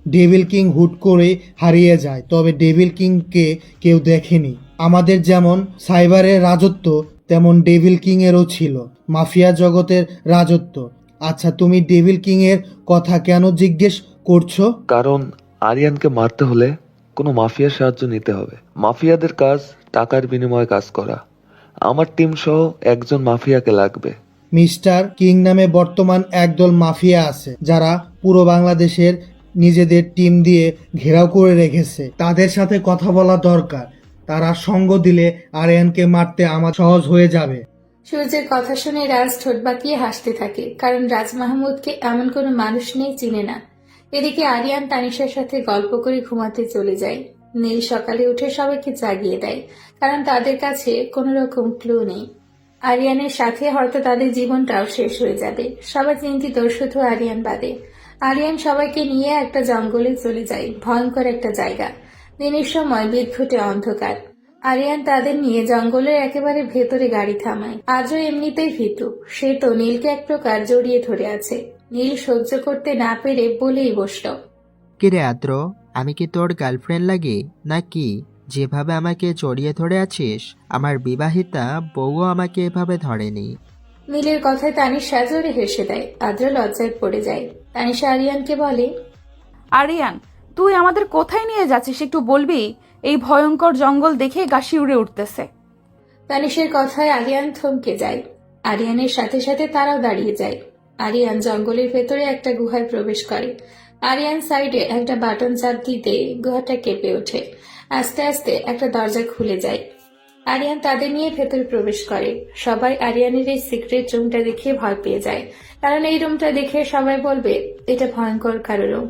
ডেভিল কিং হুট করে হারিয়ে যায়, তবে ডেভিল কিংকে কেউ দেখেনি। আমাদের যেমন সাইবারের রাজত্ব, তেমন ডেভিল কিং এরও ছিল মাফিয়া জগতের রাজত্ব। আচ্ছা, তুমি ডেভিল কিং এর কথা কেন জিজ্ঞেস করছো?
কারণ আরিয়ানকে মারতে হলে কোনো মাফিয়ার সাহায্য নিতে হবে। মাফিয়াদের কাজ টাকার বিনিময়ে কাজ করা। আমার টিম সহ একজন মাফিয়াকে লাগবে।
মিস্টার কিং নামে বর্তমান একদল মাফিয়া আছে, যারা পুরো বাংলাদেশের নিজেদের টিম দিয়ে ঘেরাও করে রেখেছে। তাদের সাথে কথা বলা দরকার। তারা সঙ্গ দিলে আরিয়ানকে মারতে আমার সহজ হয়ে যাবে।
সূর্যের কথা শুনে রাজ ঠোঁট বাঁকিয়ে হাসতে থাকে, কারণ রাজ মাহমুদকে এমন কোনো মানুষ নেই চিনে না। এদিকে আরিয়ান তানিশার সাথে গল্প করে ঘুমাতে চলে যায়। নীল সকালে উঠে সবাইকে জাগিয়ে দেয়, কারণ তাদের কাছে কোনো রকম ক্লু নেই। আরিয়ানের সাথে হয়তো তাদের জীবনটাও শেষ হয়ে যাবে। সবাই চিন্তিত, শুধু আরিয়ান বাদে। আরিয়ান সবাইকে নিয়ে একটা জঙ্গলে চলে যায়, ভয়ঙ্কর একটা জায়গা। দিনের সময় বিদ্যুটে অন্ধকার। আরিয়ান তাদের নিয়ে জঙ্গলের একেবারে ভেতরে গাড়ি থামায়। আজও এমনিতেই ভীতু, সে তো নীলকে এক প্রকার জড়িয়ে ধরে আছে। নীল সহ্য করতে না পেরে বলেই বসল,
কিরে আদ্র, আমি কি তোর গার্লফ্রেন্ড লাগি নাকি? যেভাবে আমাকে জড়িয়ে ধরে আছিস, আমার বিবাহিতা বউও আমাকে এভাবে ধরেনি।
নীলের কথায় তানিশা জোরে হেসে দেয়। আদ্র লজ্জায় পড়ে যায়। তানিশা আরিয়ানকে বলে,
আরিয়ান, তুই আমাদের কোথায় নিয়ে যাচ্ছিস একটু বলবি? এই ভয়ঙ্কর জঙ্গল দেখে গা শিউরে উঠতেছে।
তানিশের কথায় আরিয়ান থমকে যায়। আরিয়ানের সাথে সাথে তারাও দাঁড়িয়ে যায়। আরিয়ান জঙ্গলের ভেতরে একটা গুহায় প্রবেশ করে। আরিয়ান সাইডে একটা বাটন চাপ দিতে গুহাটা কেঁপে ওঠে। আস্তে আস্তে একটা দরজা খুলে যায়। আরিয়ান তাদের নিয়ে ভেতরে প্রবেশ করে। সবাই আরিয়ানের এই সিক্রেট রুমটা দেখে ভয় পেয়ে যায়, কারণ এই রুমটা দেখে সবাই বলবে এটা ভয়ঙ্কর কারো রুম।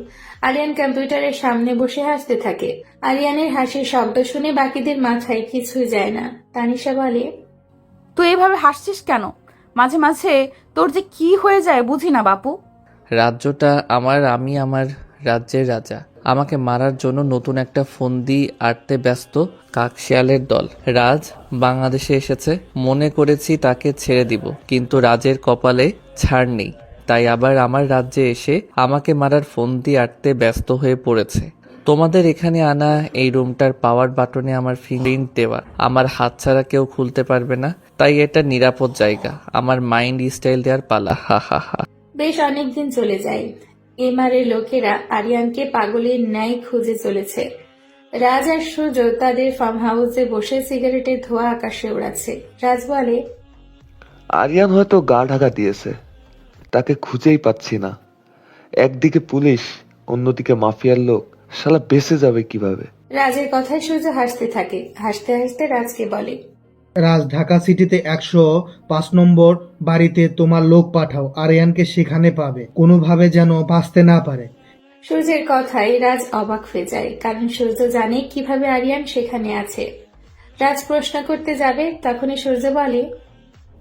আরিয়ান কম্পিউটারের সামনে বসে হাসতে থাকে। আরিয়ানের হাসির শব্দ শুনে বাকিদের মাথায় কিছুই যায় না। তানিশা বলে,
তুই এভাবে হাসছিস কেন? মাঝে মাঝে তোর যে কি হয়ে যায় বুঝি না বাপু।
রাজ্যটা আমার, আমি আমার রাজ্যের রাজা। আমাকে মারার জন্য নতুন একটা ফন্দি আটতে ব্যস্ত কাকশিয়ালের দল। রাজ বাংলাদেশে এসেছে, মনে করেছি তাকে ছেড়ে দিব, কিন্তু রাজের কপালে ছাড় নেই। তাই আবার আমার রাজ্যে এসে আমাকে মারার ফন্দি আটতে ব্যস্ত হয়ে পড়েছে। তোমাদের এখানে আনা এই রুমটার পাওয়ার বাটনে আমার ফিঙ্গারপ্রিন্ট দেওয়া। আমার হাত ছাড়া কেউ খুলতে পারবে না, তাই এটা নিরাপদ জায়গা। আমার মাইন্ড স্টাইল দেওয়ার পালা। হা হা হা।
বেশ অনেকদিন চলে যায়। এমআরের লোকেরা আরিয়ানকে পাগলের ন্যায় খুঁজে চলেছে। রাজ আর সূর্য তাদের ফার্ম হাউসে বসে সিগারেটের ধোঁয়া আকাশে উড়াচ্ছে। রাজ বলে,
আরিয়ান হয়তো গা ঢাকা দিয়েছে, তাকে খুঁজেই পাচ্ছি না। একদিকে পুলিশ, অন্যদিকে মাফিয়ার লোক, শালা বেঁচে যাবে কিভাবে?
রাজের কথায় সূর্য হাসতে থাকে। হাসতে হাসতে রাজকে বলে,
রাজ, ঢাকা সিটিতে 105 নম্বর বাড়িতে তোমার লোক পাঠাও। আরিয়ানকে সেখানে পাবে, কোনোভাবে যেন বাঁচতে না পারে।
সূর্যের কথায় রাজ অবাক হয়ে যায়, কারণ সূর্য জানে কিভাবে আরিয়ান সেখানে আছে। রাজ প্রশ্ন করতে যাবে, তখনই সূর্য বলে,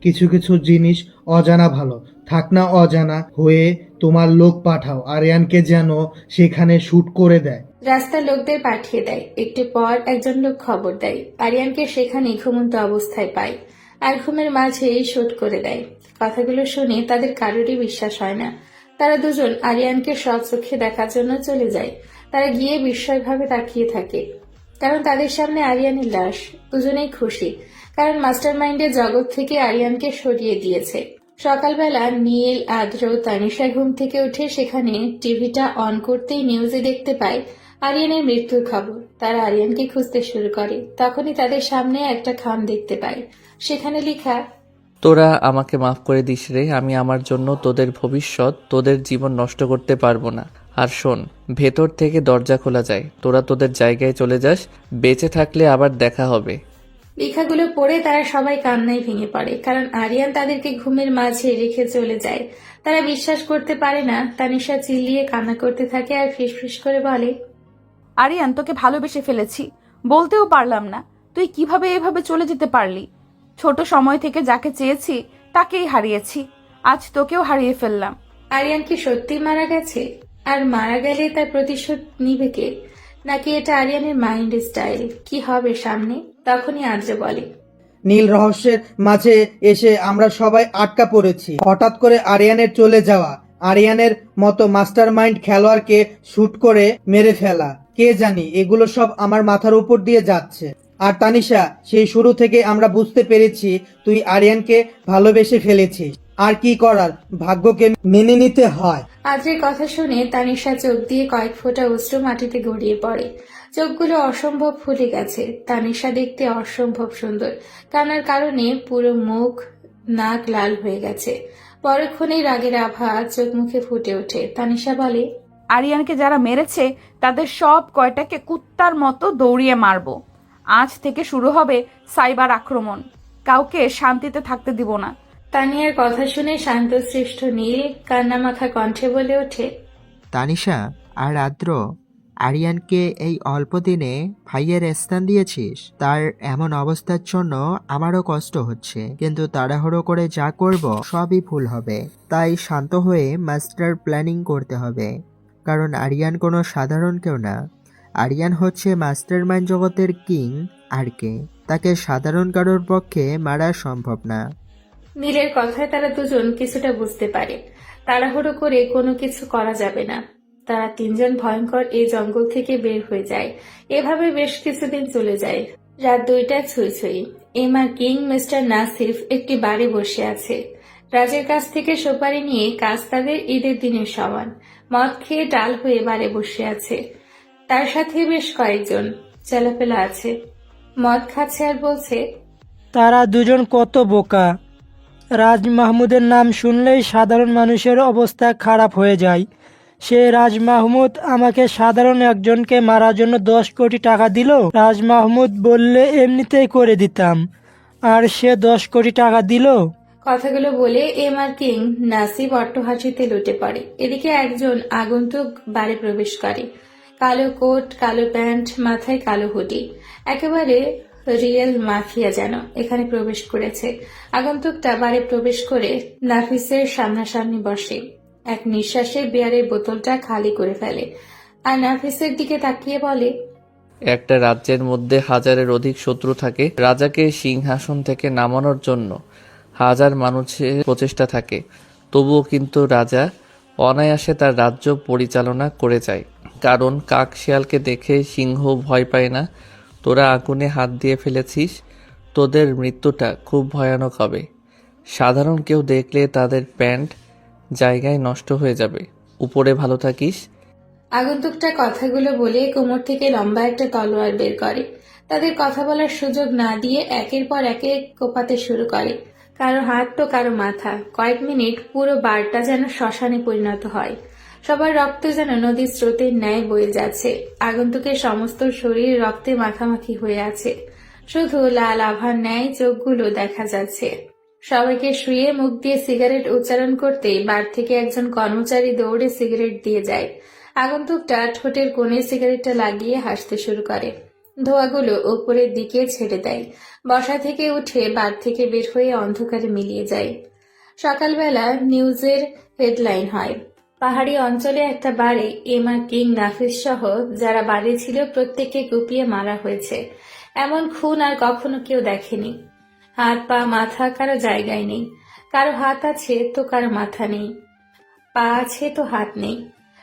কিছু কিছু জিনিস অজানা ভালো, থাক না অজানা হয়ে তোমার লোক পাঠাও, আরিয়ানকে যেন সেখানে শুট করে দেয়।
রাস্তার লোকদের পাঠিয়ে দেয়। একটু পর একজন লোক খবর দেয় আরিয়ানকে সেখানে ঘুমন্ত অবস্থায় পায়, আর ঘুমের মাঝেই শুট করে দেয়। কথাগুলো শুনে তাদের কারোরই বিশ্বাস হয় না। তারা দুজন আরিয়ানকে চোখে দেখার জন্য চলে যায়। তারা গিয়ে বিস্ময়ভাবে তাকিয়ে থাকে, কারণ তাদের সামনে আরিয়ানের লাশ। দুজনেই খুশি, কারণ মাস্টারমাইন্ডের জগৎ থেকে আরিয়ানকে সরিয়ে দিয়েছে। সকালবেলা নীল, আদ্র, তানিশা ঘুম থেকে উঠে সেখানে টিভিটা অন করতেই নিউজে দেখতে পায় আরিয়ানের মৃত্যুর খবর। তারা আরিয়ানকে খুঁজতে শুরু করে। তখনই তাদের সামনে একটা খাম দেখতে পায়, সেখানে লেখা,
তোরা আমাকে মাফ করে দিস রে, আমি আমার জন্য তোদের ভবিষ্যৎ, তোদের জীবন নষ্ট করতে পারবো না। আর শোন, ভেতর থেকে দরজা খোলা যায়, তোরা তোদের জায়গায় চলে যাস, বেঁচে থাকলে আবার দেখা হবে।
লেখাগুলো পড়ে তারা সবাই কান্নায় ভেঙে পড়ে, কারণ আরিয়ান তাদেরকে ঘুমের মাঝে রেখে চলে যায়। তারা বিশ্বাস করতে পারে না। তানিশা চিল্লিয়ে কান্না করতে থাকে আর ফিসফিস করে বলে,
আরিয়ান, তোকে ভালোবেসে ফেলেছি, বলতেও পারলাম না। তুই কিভাবে এভাবে চলে যেতে পারলি? ছোট সময় থেকে যাকে চেয়েছি তাকেই হারিয়েছি, আজ তোকেও হারিয়ে ফেললাম।
আরিয়ান কি সত্যি মারা গেছে? আর মারা গেলে তার প্রতিশোধ নিবে কে? নাকি এটা আরিয়ানের মাইন্ড স্টাইল? কি হবে সামনে? তখনই আদ্রে বলে,
নীল রহস্যের মাঝে এসে আমরা সবাই আটকা পড়েছি। হঠাৎ করে আরিয়ানের চলে যাওয়া, আরিয়ানের মতো মাস্টার মাইন্ড খেলোয়াড়কে শুট করে মেরে ফেলা, কে জানি এগুলো সব আমার মাথার উপর দিয়ে যাচ্ছে। আর তানিশা, সেই শুরু থেকে আমরা বুঝতে পেরেছি তুই আরিয়ানকে ভালোবেসে ফেলেছিস। আর কি করার, ভাগ্যকে মেনে নিতে হয়।
আদ্রের কথা শুনে তানিশা চোখ দিয়ে কয়েক ফোঁটা অশ্রু মাটিতে গড়িয়ে পড়ে। চোখগুলো অসম্ভব ফুলে গেছে। তানিশা দেখতে অসম্ভব সুন্দর, কান্নার কারণে পুরো মুখ নাক লাল হয়ে গেছে। পরক্ষণেই রাগের আভা চোখ মুখে ফুটে ওঠে। তানিশা বলে,
আরিয়ানকে যারা মেরেছে তাদের সব কয়টাকে কুত্তার মতো দৌড়িয়ে মারবো। আজ থেকে শুরু হবে সাইবার আক্রমণ, কাউকে শান্তিতে থাকতে দিব না।
তানিয়ার কথা শুনে শান্তশিষ্ট নীল কান্নামাখা কণ্ঠে বলে ওঠে,
তানিশা আর আদ্র, আরিয়ানকে এই অল্প দিনে ভাইয়ের স্থান দিয়েছিস। তার এমন অবস্থার জন্য আমারও কষ্ট হচ্ছে, কিন্তু তাড়াহুড়ো করে যা করব সবই ভুল হবে। তাই শান্ত হয়ে মাস্টার প্ল্যানিং করতে হবে, কারণ আরিয়ান কোনো সাধারণ কেউ না। আরিয়ান হচ্ছে মাস্টার মাইন্ড জগতের কিং আরকে। তাকে সাধারণ কারোর পক্ষে মারা সম্ভব না।
নীলের কথায় তারা দুজন কিছুটা বুঝতে পারে। তাড়াহুড়ো করে কোনো কিছু করা যাবে না। তারা তিনজন ভয়ঙ্কর এই জঙ্গল থেকে বের হয়ে যায়। এভাবে বেশ কিছুদিন চলে যায়। রাত 2টা ছুঁই ছুঁই। এমা কিং মিস্টার নাসিফ একটি বারে বসে আছে। রাজের কাছ থেকে সুপারি নিয়ে কাজ তাদের ঈদের দিনের সমান। মদ খেয়ে ডাল হয়ে বারে বসে আছে। তার সাথে বেশ কয়েকজন চেলাপেলা আছে। মদ খাচ্ছে আর বলছে,
তারা দুজন কত বোকা। রাজ মাহমুদের নাম শুনলেই সাধারণ মানুষের অবস্থা খারাপ হয়ে যায়। সে রাজ মাহমুদ আমাকে সাধারণ একজনকে মারার জন্য 10 কোটি টাকা দিল। রাজ মাহমুদ বললে এমনিতেই করে দিতাম, আর সে 10 কোটি টাকা দিল।
কথাগুলো বলে এমআর কিং নাসিব অট্টহাসিতে লুটে পড়ে। এদিকে একজন আগন্তুক বাড়ি প্রবেশ করে। কালো কোট, কালো প্যান্ট, মাথায় কালো হুডি, একেবারে রিয়েল মাফিয়া যেন এখানে প্রবেশ করেছে। আগন্তুকটা বাড়ি প্রবেশ করে নাফিসের সামনাসামনি বসে। এক নিঃশ্বাসে বিয়ারের বোতলটা খালি করে ফেলে আর নাফিসের দিকে তাকিয়ে বলে,
একটা রাজ্যের মধ্যে হাজারের অধিক শত্রু থাকে। রাজাকে সিংহাসন থেকে নামানোর জন্য হাজার মানুষের প্রচেষ্টা থাকে, তবুও কিন্তু রাজা অনায়াসে তার রাজ্য পরিচালনা করে যায়। কারণ কাক শিয়ালকে দেখে সিংহ ভয় পায় না। তোরা আগুনে হাত দিয়ে ফেলেছিস, তোদের মৃত্যুটা খুব ভয়ানক হবে। সাধারণ কেউ দেখলে তাদের প্যান্ট জায়গায় নষ্ট হয়ে যাবে। উপরে ভালো থাকিস।
আগন্তুকটা কথাগুলো বলে কোমর থেকে লম্বা একটা তলোয়ার বের করে। তাদের কথা বলার সুযোগ না দিয়ে একের পর একে কোপাতে শুরু করে। কারো হাত তো কারো মাথা। কয়েক মিনিট পুরো বারটা যেন শ্মশানে পরিণত হয়। সবার রক্ত যেন নদীর স্রোতের ন্যায় বয়ে যাচ্ছে। আগন্তুকের সমস্ত শরীর রক্তে মাখামাখি হয়ে আছে। শুধু লাল আভার ন্যায় চোখগুলো দেখা যাচ্ছে। সবাইকে শুয়ে মুখ দিয়ে সিগারেট উচ্চারণ করতেই বার থেকে একজন কর্মচারী দৌড়ে সিগারেট দিয়ে যায়। আগন্তুকটা ঠোঁটের কোণে সিগারেটটা লাগিয়ে হাসতে শুরু করে। ধোঁয়াগুলো উপরের দিকে ছেড়ে দেয়। বসা থেকে উঠে বার থেকে বের হয়ে অন্ধকারে মিলিয়ে যায়। সকালবেলা নিউজের হেডলাইন হয়, পাহাড়ি অঞ্চলে একটা বারে এমা কিং নাফিস সহ যারা বাড়ি ছিল প্রত্যেককে কুপিয়ে মারা হয়েছে। এমন খুন আর কখনো কেউ দেখেনি। হাত পা মাথা কারো জায়গায় নেই। কারো হাত আছে তো কারো মাথা নেই, পা আছে তো হাত নেই।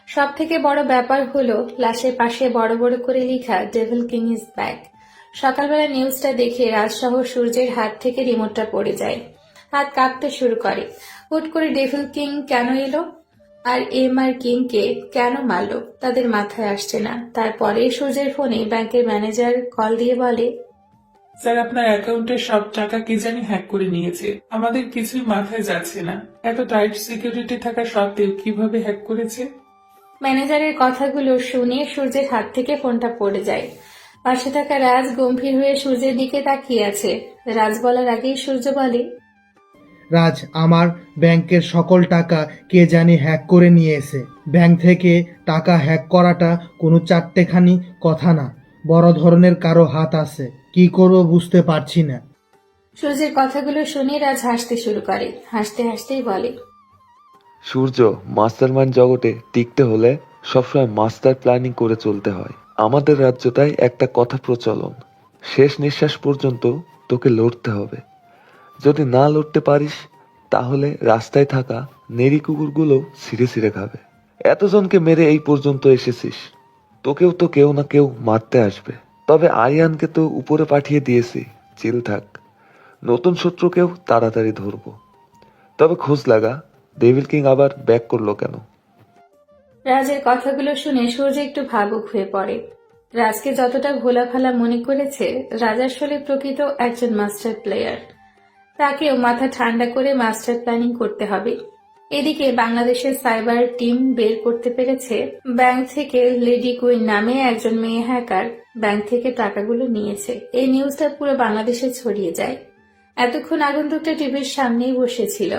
সব থেকে বড় ব্যাপার হলো লাশের পাশে বড় বড় করে লেখা ডেভিল কিং ইজ ব্যাক। সকালবেলা নিউজটা দেখে রাজসহ সূর্যের হাত থেকে রিমোটটা পড়ে যায়। হাত কাঁপতে শুরু করে। হুট করে ডেভিল কিং কেন এলো আর এমআর কিংকে কেন মারলো তাদের মাথায় আসছে না। তারপরে সূর্যের ফোনে ব্যাংকের ম্যানেজার কল দিয়ে বলে,
স্যার, আপনার অ্যাকাউন্টের সব টাকা কি জানি হ্যাক করে নিয়েছে। আমাদের কিছুই মাথায় যাচ্ছে না, এত টাইট সিকিউরিটি থাকা সত্ত্বেও কিভাবে হ্যাক করেছে।
ম্যানেজারের কথাগুলো শুনে সূর্যের হাত থেকে ফোনটা পড়ে যায়। পাশে থাকা রাজ গম্ভীর হয়ে সূর্যের দিকে তাকিয়ে আছে। রাজ বলার আগেই সূর্য বলে,
রাজ, আমার ব্যাংকের সকল টাকা কে জানি হ্যাক করে নিয়েছে। ব্যাংক থেকে টাকা হ্যাক করাটা কোনো চারটেখানি কথা না, বড় ধরনের কারো হাত আছে। কি করবো বুঝতে পারছি না।
সূর্যের কথাগুলো শুনে রাজ হাসতে শুরু করে। হাসতে হাসতেই বলে,
সূর্য, মাস্টারমাইন্ড জগতে টিকতে হলে সবসময় মাস্টার প্ল্যানিং করে চলতে হয়। আমাদের রাজ্যটায় একটা কথা প্রচলন, শেষ নিঃশ্বাস পর্যন্ত তোকে লড়তে হবে। যদি না লড়তে পারিস তাহলে রাস্তায় থাকা নেড়ি কুকুরগুলো ছিঁড়ে ছিঁড়ে খাবে। এতজনকে মেরে এই পর্যন্ত এসেছিস, তোকেও তো কেউ না কেউ মারতে আসবে। তবে আরিয়ানকে তো উপরে পাঠিয়ে দিয়েছি, চিল থাক। নতুন শত্রুকেও তাড়াতাড়ি ধরবো। তবে খোঁজ লাগা, ডেভিল কিং আবার ব্যাক করলো কেন?
রাজের কথাগুলো শুনে সূর্য একটু ভাবুক হয়ে পড়ে। রাজকে যতটা ভোলাভালা মনে করেছে, রাজ আসলে প্রকৃত একজন মাস্টার প্লেয়ার। তাকেও মাথা ঠান্ডা করে মাস্টার প্ল্যানিং করতে হবে। এদিকে বাংলাদেশের সাইবার টিম বের করতে পেরেছে ব্যাংক থেকে লেডি কুইন নামে একজন মেয়ে হ্যাকার ব্যাংক থেকে টাকাগুলো নিয়েছে। এই নিউজটা পুরো বাংলাদেশে ছড়িয়ে যায়। এতক্ষণ আগন্তুকটা টিভির সামনেই বসেছিল।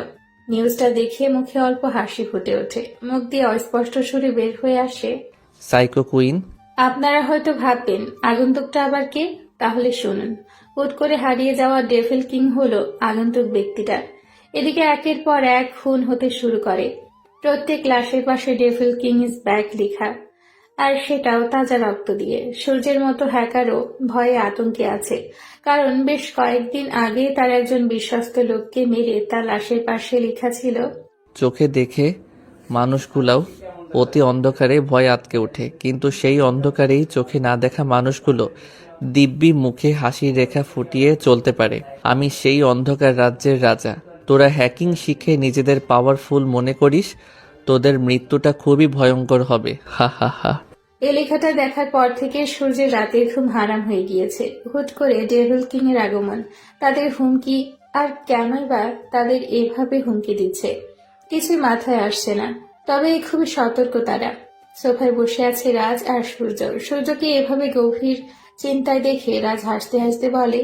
নিউজটা দেখে মুখে অল্প হাসি ফুটে ওঠে, মুখ দিয়ে অস্পষ্ট সুরে বের হয়ে আসে,
সাইকো কুইন।
আপনারা হয়তো ভাববেন আগন্তুকটা আবার কে? তাহলে শুনুন। হুট করে হারিয়ে যাওয়া ডেভিল কিং হলো আগন্তুক ব্যক্তিটা। এদিকে একের পর এক খুন হতে শুরু করে। প্রত্যেক লাশের পাশে ডেভিল কিং ইজ ব্যাক লেখা, আর সেটাও তাজা রক্ত দিয়ে। সূর্যের মতো হ্যাকারও ভয়ে আতঙ্কে আছে, কারণ বেশ কয়েকদিন আগে তার একজন বিশ্বস্ত লোককে মেরে তার লাশের পাশে লেখা ছিল,
চোখে দেখে মানুষগুলাও অতি অন্ধকারে ভয় আটকে ওঠে, কিন্তু সেই অন্ধকারেই চোখে না দেখা মানুষগুলো দিব্যি মুখে হাসির রেখা ফুটিয়ে চলতে পারে। আমি সেই অন্ধকার রাজ্যের রাজা। তোরা হ্যাকিং শিখে নিজেদের পাওয়ারফুল মনে করিস, তোদের মৃত্যুটা খুবই ভয়ঙ্কর হবে। হা হা হা।
এই লেখাটা দেখার পর থেকে সূর্যের রাতের ঘুম হারাম হয়ে গিয়েছে। হুট করে ডেভিল কিং এর আগমন, তাদের হুমকি, আর কেনই বা তাদের এভাবে হুমকি দিচ্ছে কিছুই মাথায় আসছে না। তবে খুবই সতর্ক তারা। সোফায় বসে আছে রাজ আর সূর্য। সূর্যকে এভাবে গভীর চিন্তায় দেখে রাজ হাসতে হাসতে বলে,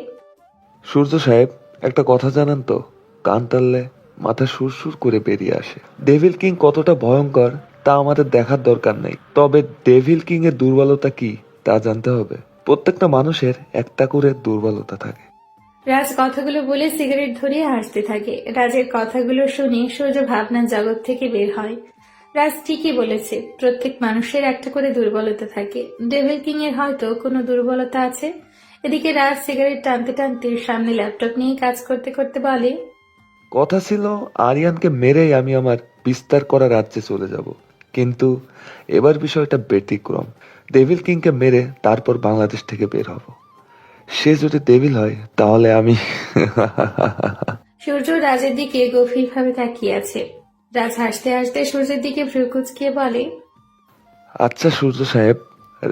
সূর্য সাহেব, একটা কথা জানেন তো? কান টানলে মাথা সুরসুর করে বেরিয়ে আসে। ডেভিল কিং কতটা ভয়ঙ্কর তা আমাদের দেখার দরকার নেই, তবে ডেভিল কিং এর দুর্বলতা কি তা জানতে হবে। প্রত্যেকটা মানুষের একটা করে দুর্বলতা থাকে।
রাজ কথাগুলো বলে সিগারেট ধরিয়ে হাসতে থাকে। রাজের কথাগুলো শুনে সূর্য ভাবনার জগৎ থেকে বের হয়। রাজ ঠিকই বলেছে, প্রত্যেক মানুষের একটা করে দুর্বলতা থাকে। ডেভিল কিং এর হয়তো কোনো দুর্বলতা আছে। এদিকে রাজ সিগারেট টানতে টানতে সামনে ল্যাপটপ নিয়ে কাজ করতে করতে বলে,
কথা ছিল আরিয়ানকে মেরেই আমি আমার বিস্তার করা রাজ্যে চলে যাব, কিন্তু এবার বিষয়টা ব্যতিক্রম। ডেভিল কিংকে মেরে তারপর বাংলাদেশ থেকে বের হব। সে যদি ডেভিল হয় তাহলে আমি
সূর্য রাজের দিকে গভীরভাবে তাকিয়ে আছে। রাজ হাসতে হাসতে সূর্যের দিকে ভ্রু কুঁচকিয়ে বলে,
আচ্ছা সূর্য সাহেব,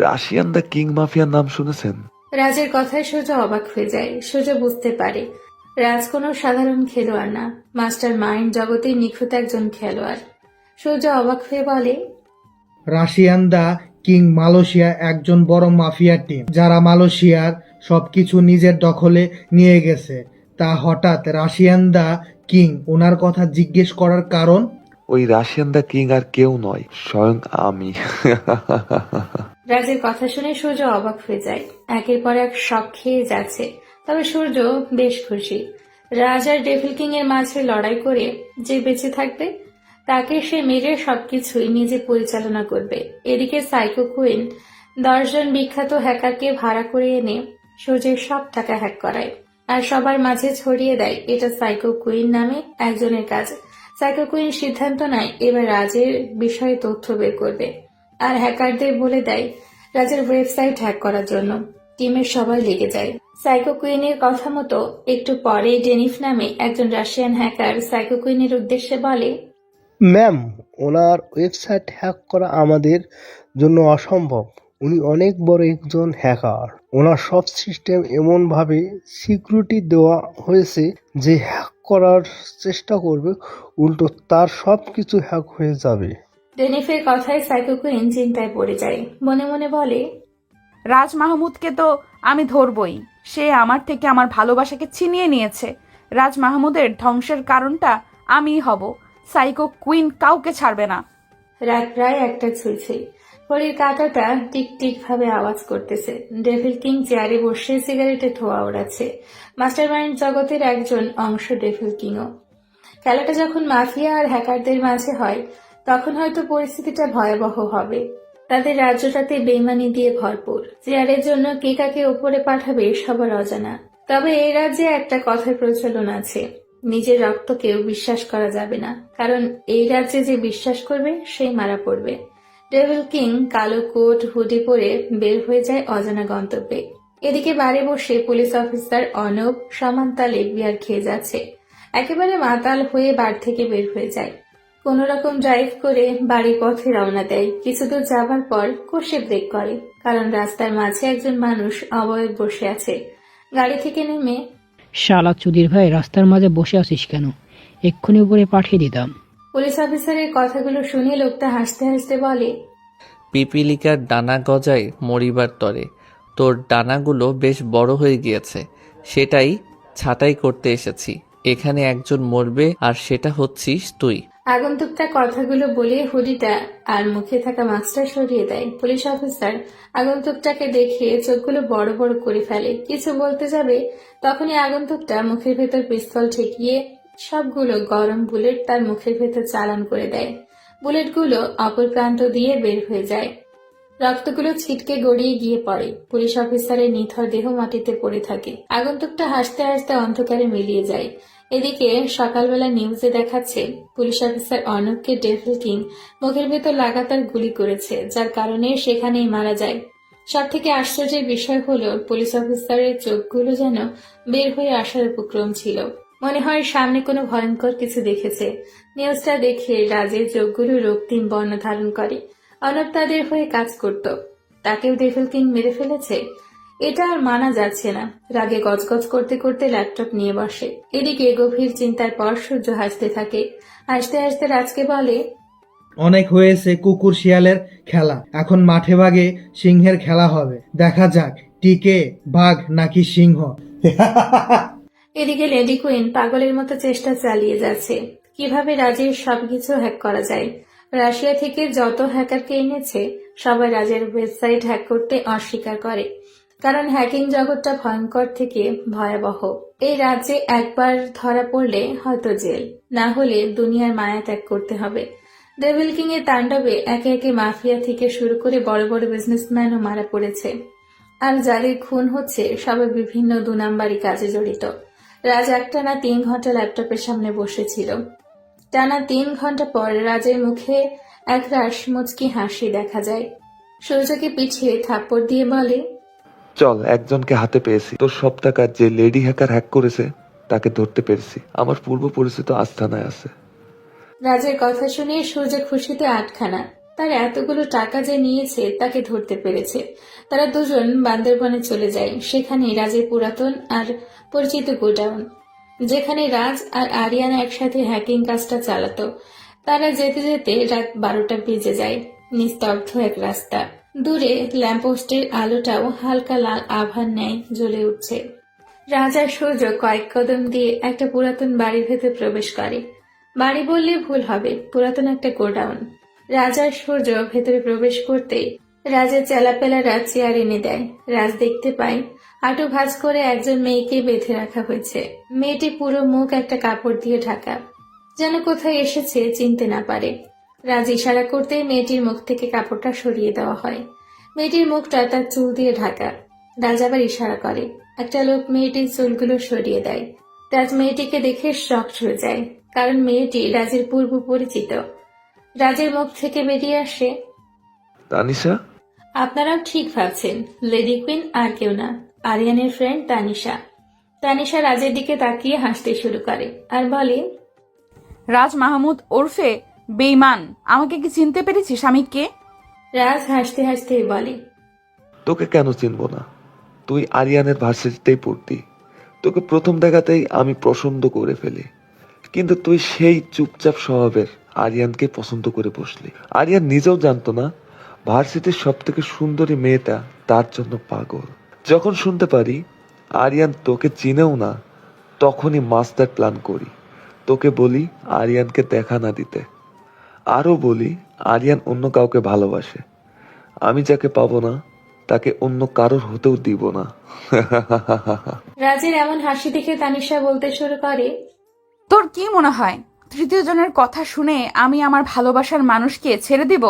রাশিয়ান দ্য কিং মাফিয়ার নাম শুনেছেন?
রাজের কথায় সূর্য অবাক হয়ে যায়। সূর্য বুঝতে পারে রাজ কোনো সাধারণ খেলোয়াড় না, মাস্টার মাইন্ড জগতের নিখুঁত একজন খেলোয়াড়। সূর্য অবাক হয়ে বলে,
রাশিয়ান দা কিং মালয়েশিয়া একজন বড় মাফিয়া টিম, যারা মালয়েশিয়ার সবকিছু নিজের দখলে নিয়ে গেছে। তা হঠাৎ রাশিয়ান দা কিং ওনার কথা জিজ্ঞেস করার কারণ?
ওই রাশিয়ান দ্য কিং আর কেউ নয়, স্বয়ং আমি।
রাজের কথা শুনে সূর্য অবাক হয়ে যায়। একের পর এক শক খেয়ে যাচ্ছে। তবে সূর্য বেশ খুশি। রাজ আর ডেভিল কিং এর মাঝে লড়াই করে যে বেঁচে থাকবে, তাকে সে মেরে সবকিছুই নিজে পরিচালনা করবে। এদিকে সাইকো কুইন 10 জন বিখ্যাত হ্যাকারকে ভাড়া করে এনে সূর্যের সব টাকা হ্যাক করায় আর সবার মাঝে ছড়িয়ে দেয় এটা সাইকো কুইন নামে একজনের কাজ। সাইকো কুইন সিদ্ধান্ত নেয় এবার রাজের বিষয়ে তথ্য বের করবে আর হ্যাকারদের বলে দেয় রাজের ওয়েবসাইট হ্যাক করার জন্য। টিমের সবাই লেগে যায়। সাইকো কুইনের কথা মতো একটু পরে ডেনিফ নামে একজন রাশিয়ান হ্যাকার সাইকো কুইনের উদ্দেশ্যে বলে,
ম্যাম, ওনার ওয়েবসাইট হ্যাক করা আমাদের জন্য অসম্ভব। উনি অনেক বড় একজন হ্যাকার। ওনার সব সিস্টেম এমনভাবে সিকিউরিটি দেওয়া হয়েছে যে হ্যাক করার চেষ্টা করবে, উল্টো তার সব কিছু হ্যাক হয়ে যাবে।
ডেনিফের কথায় সাইকো কুইন চিন্তায় পড়ে যায়। মনে মনে বলে,
রাজ মাহমুদকে তো আমি ধরবই। সে আমার থেকে আমার ভালোবাসাকে ছিনিয়ে নিয়েছে। রাজ মাহমুদের ধ্বংসের কারণটা আমিই হব। সাইকো কুইন কাউকে ছাড়বে না।
রাত প্রায় 1টা ছুঁই। ঘড়ির কাঁটাটা টিক ভাবে আওয়াজ করতেছে। ডেভিল কিং চেয়ারে বসে সিগারেটে ধোঁয়া ওড়াচ্ছে। মাস্টারমাইন্ড জগতের একজন অংশ ডেভিল কিংও। খেলাটা যখন মাফিয়া আর হ্যাকারদের মাঝে হয় তখন হয়তো পরিস্থিতিটা ভয়াবহ হবে। তাদের রাজ্যটাতে বেইমানি দিয়ে ভরপুর। চেয়ারের জন্য কে কাকে উপরে পাঠাবে সবার অজানা। তবে এই রাজ্যে একটা কথার প্রচলন আছে, নিজের রক্ত কেউ বিশ্বাস করা যাবে না, কারণ এই রাজ্যে যে বিশ্বাস করবে সেই মারা পড়বে। ডেভিল কিং কালো কোট হুডি পরে বের হয়ে যায় অজানা গন্তব্যে। এদিকে বাড়ি বসে পুলিশ অফিসার অনব সমান তালে বিয়ার খেয়ে যাচ্ছে। একেবারে মাতাল হয়ে বার থেকে বের হয়ে যায়। কোন রকম ড্রাইভ করে বাড়ি পথে রওনা দেয়। কিছু দূর যাবার পর কষে ব্রেক করে, কারণ রাস্তার মাঝে একজন মানুষ অবয়ব বসে আছে। গাড়ি থেকে নেমে,
শালা চুদির ভাই, রাস্তার মাঝে বসে আছিস কেন? এক্ষুনি উপরে পাঠিয়ে দিতাম।
পুলিশ অফিসারের কথাগুলো শুনে লোকটা হাসতে হাসতে বলে,
পিপিলিকার ডানা গজায় মরিবার তরে। তোর ডানাগুলো বেশ বড় হয়ে গিয়েছে, সেটাই ছাঁটাই করতে এসেছি। এখানে একজন মরবে, আর সেটা হচ্ছিস তুই।
আগন্তুকটা কথাগুলো বলে হুডিটা আর মুখে থাকা মাস্কটা সরিয়ে দেয়। পুলিশ অফিসার আগন্তুকটাকে দেখে চোখগুলো বড় বড় করে ফেলে। কিছু বলতে যাবে তখনই আগন্তুকটা মুখের ভেতর পিস্তল ঠেকিয়ে সবগুলো গরম বুলেট তার মুখের ভেতর চালান করে দেয়। বুলেটগুলো অপর প্রান্ত দিয়ে বের হয়ে যায়। রক্তগুলো ছিটকে গড়িয়ে গিয়ে পড়ে। পুলিশ অফিসারের নিথর দেহ মাটিতে পড়ে থাকে। আগন্তুকটা হাসতে হাসতে অন্ধকারে মিলিয়ে যায়। এদিকে সকালবেলা নিউজে দেখাচ্ছে পুলিশ অফিসার অর্ণবকে ডেভিল কিং মুখের ভেতর লাগাতার গুলি করেছে, যার কারণে সেখানেই মারা যায়। সব থেকে আশ্চর্যের বিষয় হলো পুলিশ অফিসারের চোখগুলো যেন বের হয়ে আসার উপক্রম ছিল। মনে হয় সামনে কোনো ভয়ঙ্কর কিছু দেখেছে। নিউজটা দেখে রাজের চোখগুলো রক্তিম বর্ণ ধারণ করে। অর্ণব তাদের হয়ে কাজ করত, তাকেও ডেভিল কিং মেরে ফেলেছে। এটা আর মানা যাচ্ছে না। রাগে গজগজ করতে করতে ল্যাপটপ নিয়ে বসে। এদিকে গভীর চিন্তার পর সূর্য হাসতে থাকে। হাসতে হাসতে রাজকে বলে,
অনেক হয়েছে কুকুর শিয়ালের খেলা, এখন মাঠে বাঘে সিংহের খেলা হবে। দেখা যাক টিকে বাঘ নাকি সিংহ।
এদিকে লেডি কুইন পাগলের মতো চেষ্টা চালিয়ে যাচ্ছে কিভাবে রাজের সবকিছু হ্যাক করা যায়। রাশিয়া থেকে যত হ্যাকারকে এনেছে সবাই রাজের ওয়েবসাইট হ্যাক করতে অস্বীকার করে, কারণ হ্যাকিং জগৎটা ভয়ঙ্কর থেকে ভয়াবহ। এই রাজ্যে একবার ধরা পড়লে হয়তো জেল, না হলে দুনিয়ার মায়া ত্যাগ করতে হবে। ডেভিল কিং এর তাণ্ডবে একে একে মাফিয়া থেকে শুরু করে বড় বড় বিজনেসম্যানও মারা পড়েছে, আর যাদের খুন হচ্ছে সবাই বিভিন্ন 2 নাম্বারি কাজে জড়িত। রাজ একটানা 3 ঘন্টা ল্যাপটপের সামনে বসেছিল। টানা 3 ঘন্টা পর রাজের মুখে একরাশ মুচকি হাসি দেখা যায়। সূর্যকে পিছিয়ে থাপ্পড় দিয়ে বলে,
চল, একজনকে হাতে পেয়েছি। তোর সব টাকা যে লেডি হ্যাকার হ্যাক করেছে তাকে ধরতে পেরেছি। আমার পূর্ব পরিচিত আস্তানায় আছে।
রাজের কথা শুনে সূর্য খুশিতে আটখানা। তার এতগুলো টাকা যে নিয়েছে তাকে ধরতে পেরেছে। তারা দুজন বান্দরবনে চলে যায়। সেখানে রাজের পুরাতন আর পরিচিত গোডাউন, যেখানে রাজ আর আরিয়ানা একসাথে হ্যাকিং কাজটা চালাতো। তারা যেতে যেতে রাত 12টা বেজে যায়। নিস্তব্ধ এক রাস্তা, দূরে ল্যাম্পপোস্টের আলোটাও হালকা লাল আভার ন্যায় জ্বলে উঠছে। রাজ আর সূর্য কয়েক কদম দিয়ে একটা পুরাতন বাড়ির ভেতর প্রবেশ করে। বাড়ি বললে ভুল হবে, পুরাতন একটা গোডাউন। রাজ আর সূর্য ভেতরে প্রবেশ করতেই রাজের চেলাপেলারা চেয়ার এনে দেয়। রাজ দেখতে পায় হাঁটু ভাঁজ করে একজন মেয়েকে বেঁধে রাখা হয়েছে। মেয়েটি পুরো মুখ একটা কাপড় দিয়ে ঢাকা, যেন কোথায় এসেছে চিনতে না পারে। রাজ ইশারা করতেই মেয়েটির মুখ থেকে কাপড়টা সরিয়ে দেওয়া হয়। মেয়েটির মুখটা তার চুল দিয়ে ঢাকা। রাজ আবার ইশারা করে। একটা লোক মেয়েটির চুলগুলো সরিয়ে দেয়। রাজ মেয়েটিকে দেখে শকড হয়ে যায়, কারণ মেয়েটি রাজের পূর্ব পরিচিত। রাজের মুখ থেকে বেরিয়ে আসে,
তানিশা?
আপনারাও ঠিক ভাবছেন, লেডি কুইন আর কেউ না, আরিয়ানের ফ্রেন্ড তানিশা। তানিশা রাজের দিকে তাকিয়ে হাসতে শুরু করে আর বলে,
রাজ মাহমুদ ওরফে বেইমান, আমাকে কি চিনতে পেরেছিস? আমি কে?
রাজ হাসতে হাসতেই বলে,
তোকে কেন চিনবো না? তুই আরিয়ানের ভার্সিটিতেই পড়তি। তোকে প্রথম দেখাতেই আমি পছন্দ করে ফেলি, কিন্তু তুই সেই চুপচাপ স্বভাবের আরিয়ানকে পছন্দ করে বসলি। আরিয়ান নিজেও জানতো না ভার্সিটির সব থেকে সুন্দরী মেয়েটা তার জন্য পাগল। যখন শুনতে পারি আরিয়ান তোকে চিনেও না, তখনই মাস্টার প্ল্যান করি। তোকে বলি আরিয়ানকে দেখা না দিতে, আরও বলি আরিয়ান অন্য কাউকে ভালোবাসে। আমি যাকে পাবো না তাকে অন্য কারোর হতেও দিব না।
রাজের এমন হাসি দেখে তানিশা বলতে শুরু করে,
তোর কি মনে হয় তৃতীয় জনের কথা শুনে আমি আমার ভালোবাসার মানুষকে ছেড়ে দিব?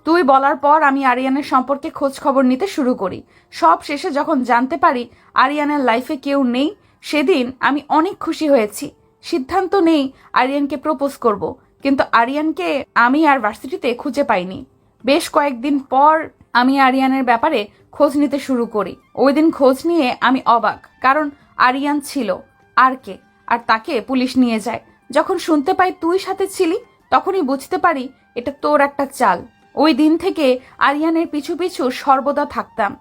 তুই বলার পর আমি আরিয়ানের সম্পর্কে খোঁজ খবর নিতে শুরু করি। সব শেষে যখন জানতে পারি আরিয়ানের লাইফে কেউ নেই, সেদিন আমি অনেক খুশি হয়েছি। সিদ্ধান্ত নেই আরিয়ানকে প্রপোজ করব, কিন্তু আরিয়ানকে আমি আর ভার্সিটিতে খুঁজে পাইনি। বেশ কয়েকদিন পর আমি আরিয়ানের ব্যাপারে খোঁজ নিতে শুরু করি। ওই দিন খোঁজ নিয়ে আমি অবাক, কারণ আরিয়ান ছিল আরকে, আর তাকে পুলিশ নিয়ে যায়। যখন শুনতে পাই তুই সাথে ছিলি, তখনই বুঝতে পারি এটা তোর একটা চাল। ওই দিন থেকে আরিয়ানের পিছু পিছু সর্বদা থাকতাম।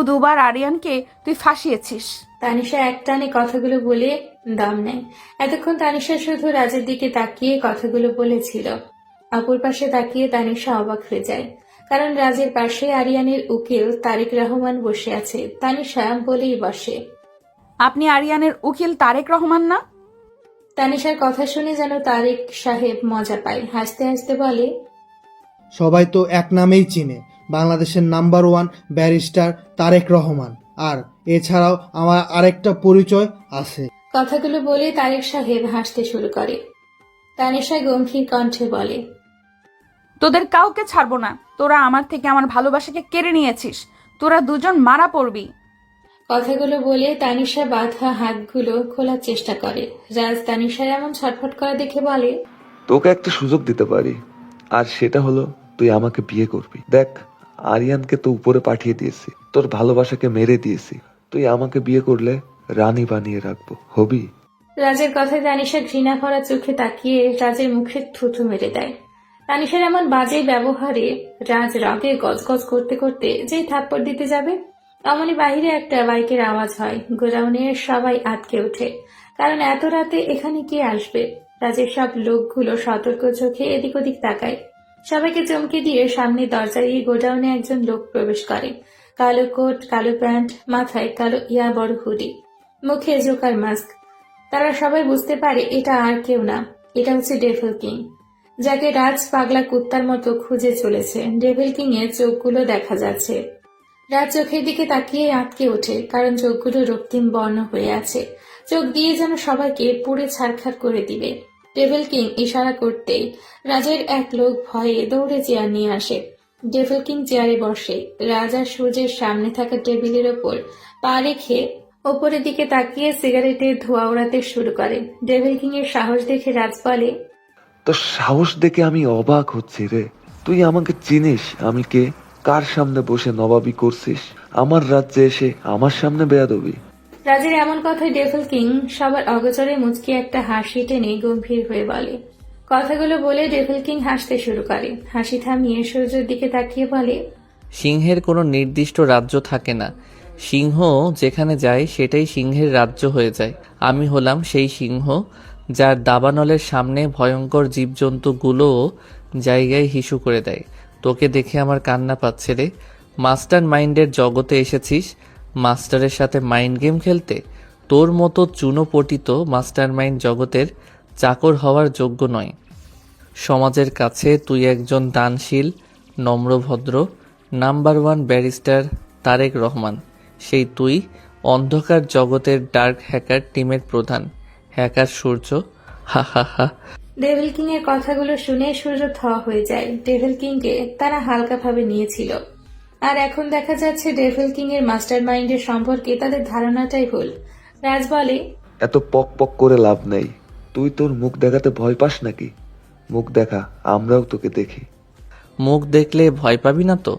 দুবার আরিয়ানকে তুই ফাঁসিয়েছিস।
তানিশা একটানে কথাগুলো বলে দম নেয়। এতক্ষণ তানিশা শুধু রাজের দিকে তাকিয়ে কথাগুলো বলেছিল। অপর পাশে তাকিয়ে তানিশা অবাক হয়ে যায়, কারণ রাজের পাশে আরিয়ানের উকিল তারেক রহমান বসে আছে। তানিশা বলেই বসে,
আপনি আরিয়ানের উকিল তারেক রহমান না?
তানিশার কথা শুনে যেন তারেক সাহেব মজা পায়, হাসতে হাসতে বলে,
সবাই তো এক নামেই চিনে, বাংলাদেশের নাম্বার 1 ব্যারিস্টার তারেক রহমান। আর এছাড়াও আমার আরেকটা পরিচয় আছে।
কথাগুলো বলে তারেক সাহেব হাসতে শুরু করে। তানিশা গম্ভীর কণ্ঠে বলে,
তোদের কাউকে ছাড়বো না। তোরা আমার থেকে আমার ভালোবাসাকে কেড়ে নিয়েছিস। তোরা দুজন মারা পড়বি।
কথাগুলো বলে তানিশা বাঁধা হাতগুলো খোলার চেষ্টা করে। রাজ তানিশার এমন ছটফট করা দেখে বলে,
তোকে একটা সুযোগ দিতে পারি, আর সেটা হলো তুই আমাকে বিয়ে করবি। দেখ, আরিয়ানকে তো উপরে পাঠিয়ে দিয়েছি, তোর ভালোবাসাকে মেরে দিয়েছি। তুই আমাকে বিয়ে করলে রানী বানিয়ে রাখবো, হবি?
রাজের কথায় তানিশা ঘৃণা ভরা চোখে তাকিয়ে রাজের মুখে থুথু মেরে দেয়। তানিশার এমন বাজে ব্যবহারে রাজ রাগে গজগজ করতে করতে যেই থাপ্পড় দিতে যাবে, অমনি বাহিরে একটা বাইকের আওয়াজ হয়। গোডাউনের সবাই আটকে ওঠে, কারণ এত রাতে এখানে কে আসবে। রাজের সব লোকগুলো সতর্ক চোখে এদিক ওদিক তাকায়। সবাইকে চমকে দিয়ে সামনে দরজা দিয়ে গোডাউনে একজন লোক প্রবেশ করে। কালো কোট, কালো প্যান্ট, মাথায় কালো ইয়া বড় হুডি, মুখে জোকার মাস্ক। তারা সবাই বুঝতে পারে এটা আর কেউ না, এটা হচ্ছে ডেভিল কিং, যাকে রাজ পাগলা কুত্তার মতো খুঁজে চলেছে। ডেভিল কিং এর চোখগুলো দেখা যাচ্ছে। রাজ চোখের দিকে তাকিয়ে আটকে ওঠে, কারণ চোখগুলো রক্তিম বর্ণ হয়ে আছে। চোখ দিয়ে যেন সবাইকে পুড়ে ছারখার করে দিবে। ডেভিল কিং ইশারা করতেই রাজের এক লোক ভয়ে দৌড়ে চেয়ার নিয়ে আসে। ডেভিল কিং চেয়ারে বসে। রাজ আর সূর্যের সামনে থাকা টেবিলের ওপর পা রেখে ওপরের দিকে তাকিয়ে সিগারেটের ধোঁয়া ওড়াতে শুরু করে। ডেভিল কিং এর সাহস দেখে রাজ বলে,
তোর সাহস দেখে আমি অবাক হচ্ছি রে। তুই আমাকে চিনিস আমি কে? কার সামনে বসে নবাবি করছিস? আমার রাজ্যে এসে আমার সামনে বেয়াদবি।
রাজের এমন কথায় ডেভিল কিং সবার অগোচরে মুচকি একটা হাসি টেনে গম্ভীর হয়ে বলে। কথাগুলো বলে ডেভিল কিং হাসতে শুরু করে। হাসি থামিয়ে সূর্যের দিকে তাকিয়ে বলে,
সিংহের কোনো নির্দিষ্ট রাজ্য থাকে না, সিংহ যেখানে যায় সেটাই সিংহের রাজ্য হয়ে যায়। আমি হলাম সেই সিংহ, যার দাবানলের সামনে ভয়ঙ্কর জীবজন্তুগুলোও জায়গায় হিসু করে দেয়। তোকে দেখে আমার কান্না পাচ্ছে রে। মাস্টার মাইন্ডের জগতে এসেছিস মাস্টারের সাথে মাইন্ড গেম খেলতে। তোর মতো চুনোপটিত মাস্টার মাইন্ড জগতের চাকর হওয়ার যোগ্য নয়। সমাজের কাছে তুই একজন দানশীল, নম্রভদ্র, নাম্বার 1 ব্যারিস্টার তারেক রহমান। সেই তুই অন্ধকার জগতের ডার্ক হ্যাকার টিমের প্রধান, হ্যাকার সূর্য। হা হা হা।
ডেভিল কিং এর কথাগুলো শুনে সূর্য থ হয়ে যায়। ডেভিল কিং কে তারা হালকাভাবে নিয়েছিল, আর এখন দেখা যাচ্ছে ডেভিল কিং এর মাস্টার মাইন্ডের সম্পর্কে তাদের ধারণাটাই ভুল। রাজ বলে,
এত পক পক করে লাভ নেই। তুই তোর মুখ দেখাতে ভয় পাস নাকি? মুখ দেখা, আমরাও তোকে দেখি।
মুখ দেখলে ভয় পাবি না তো?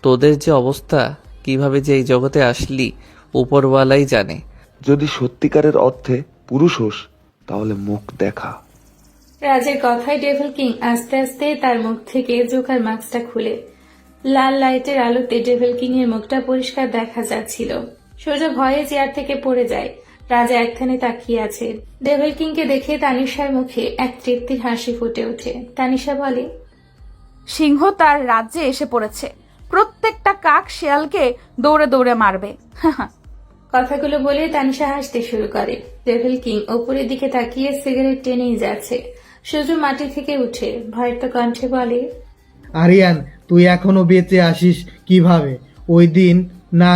তোদের যে অবস্থা, কিভাবে যে এই জগতে আসলি উপরওয়ালাই জানে।
যদি সত্যিকারের অর্থে পুরুষ হোস তাহলে মুখ দেখা।
রাজের কথায় ডেভিল কিং আস্তে আস্তে তার মুখ থেকে জোকার মাস্কটা খুলে। লাল লাইটের আলোতে ডেভিল কিং এর মুখটা পরিষ্কার দেখা যাচ্ছিল। সূর্য ভয়ে চেয়ার থেকে পড়ে যায়। রাজা একখানে তাকিয়ে আছে। ডেভিল কিং কে দেখে তানিশার মুখে এক তৃপ্তির হাসি ফুটে ওঠে। তানিশা বলে,
সিংহ তার রাজ্যে এসে পড়েছে। প্রত্যেকটা কাক শিয়ালকে দৌড়ে দৌড়ে মারবে।
কথাগুলো বলে তানিশা হাসতে শুরু করে। ডেভিল কিং ওপরের দিকে তাকিয়ে সিগারেট টেনেই যাচ্ছে। সূর্য মাটি থেকে উঠে ভয়ত কণ্ঠে বলে,
আরিয়ান, তুই এখনো বেঁচে আসিস কিভাবে? ওই দিন না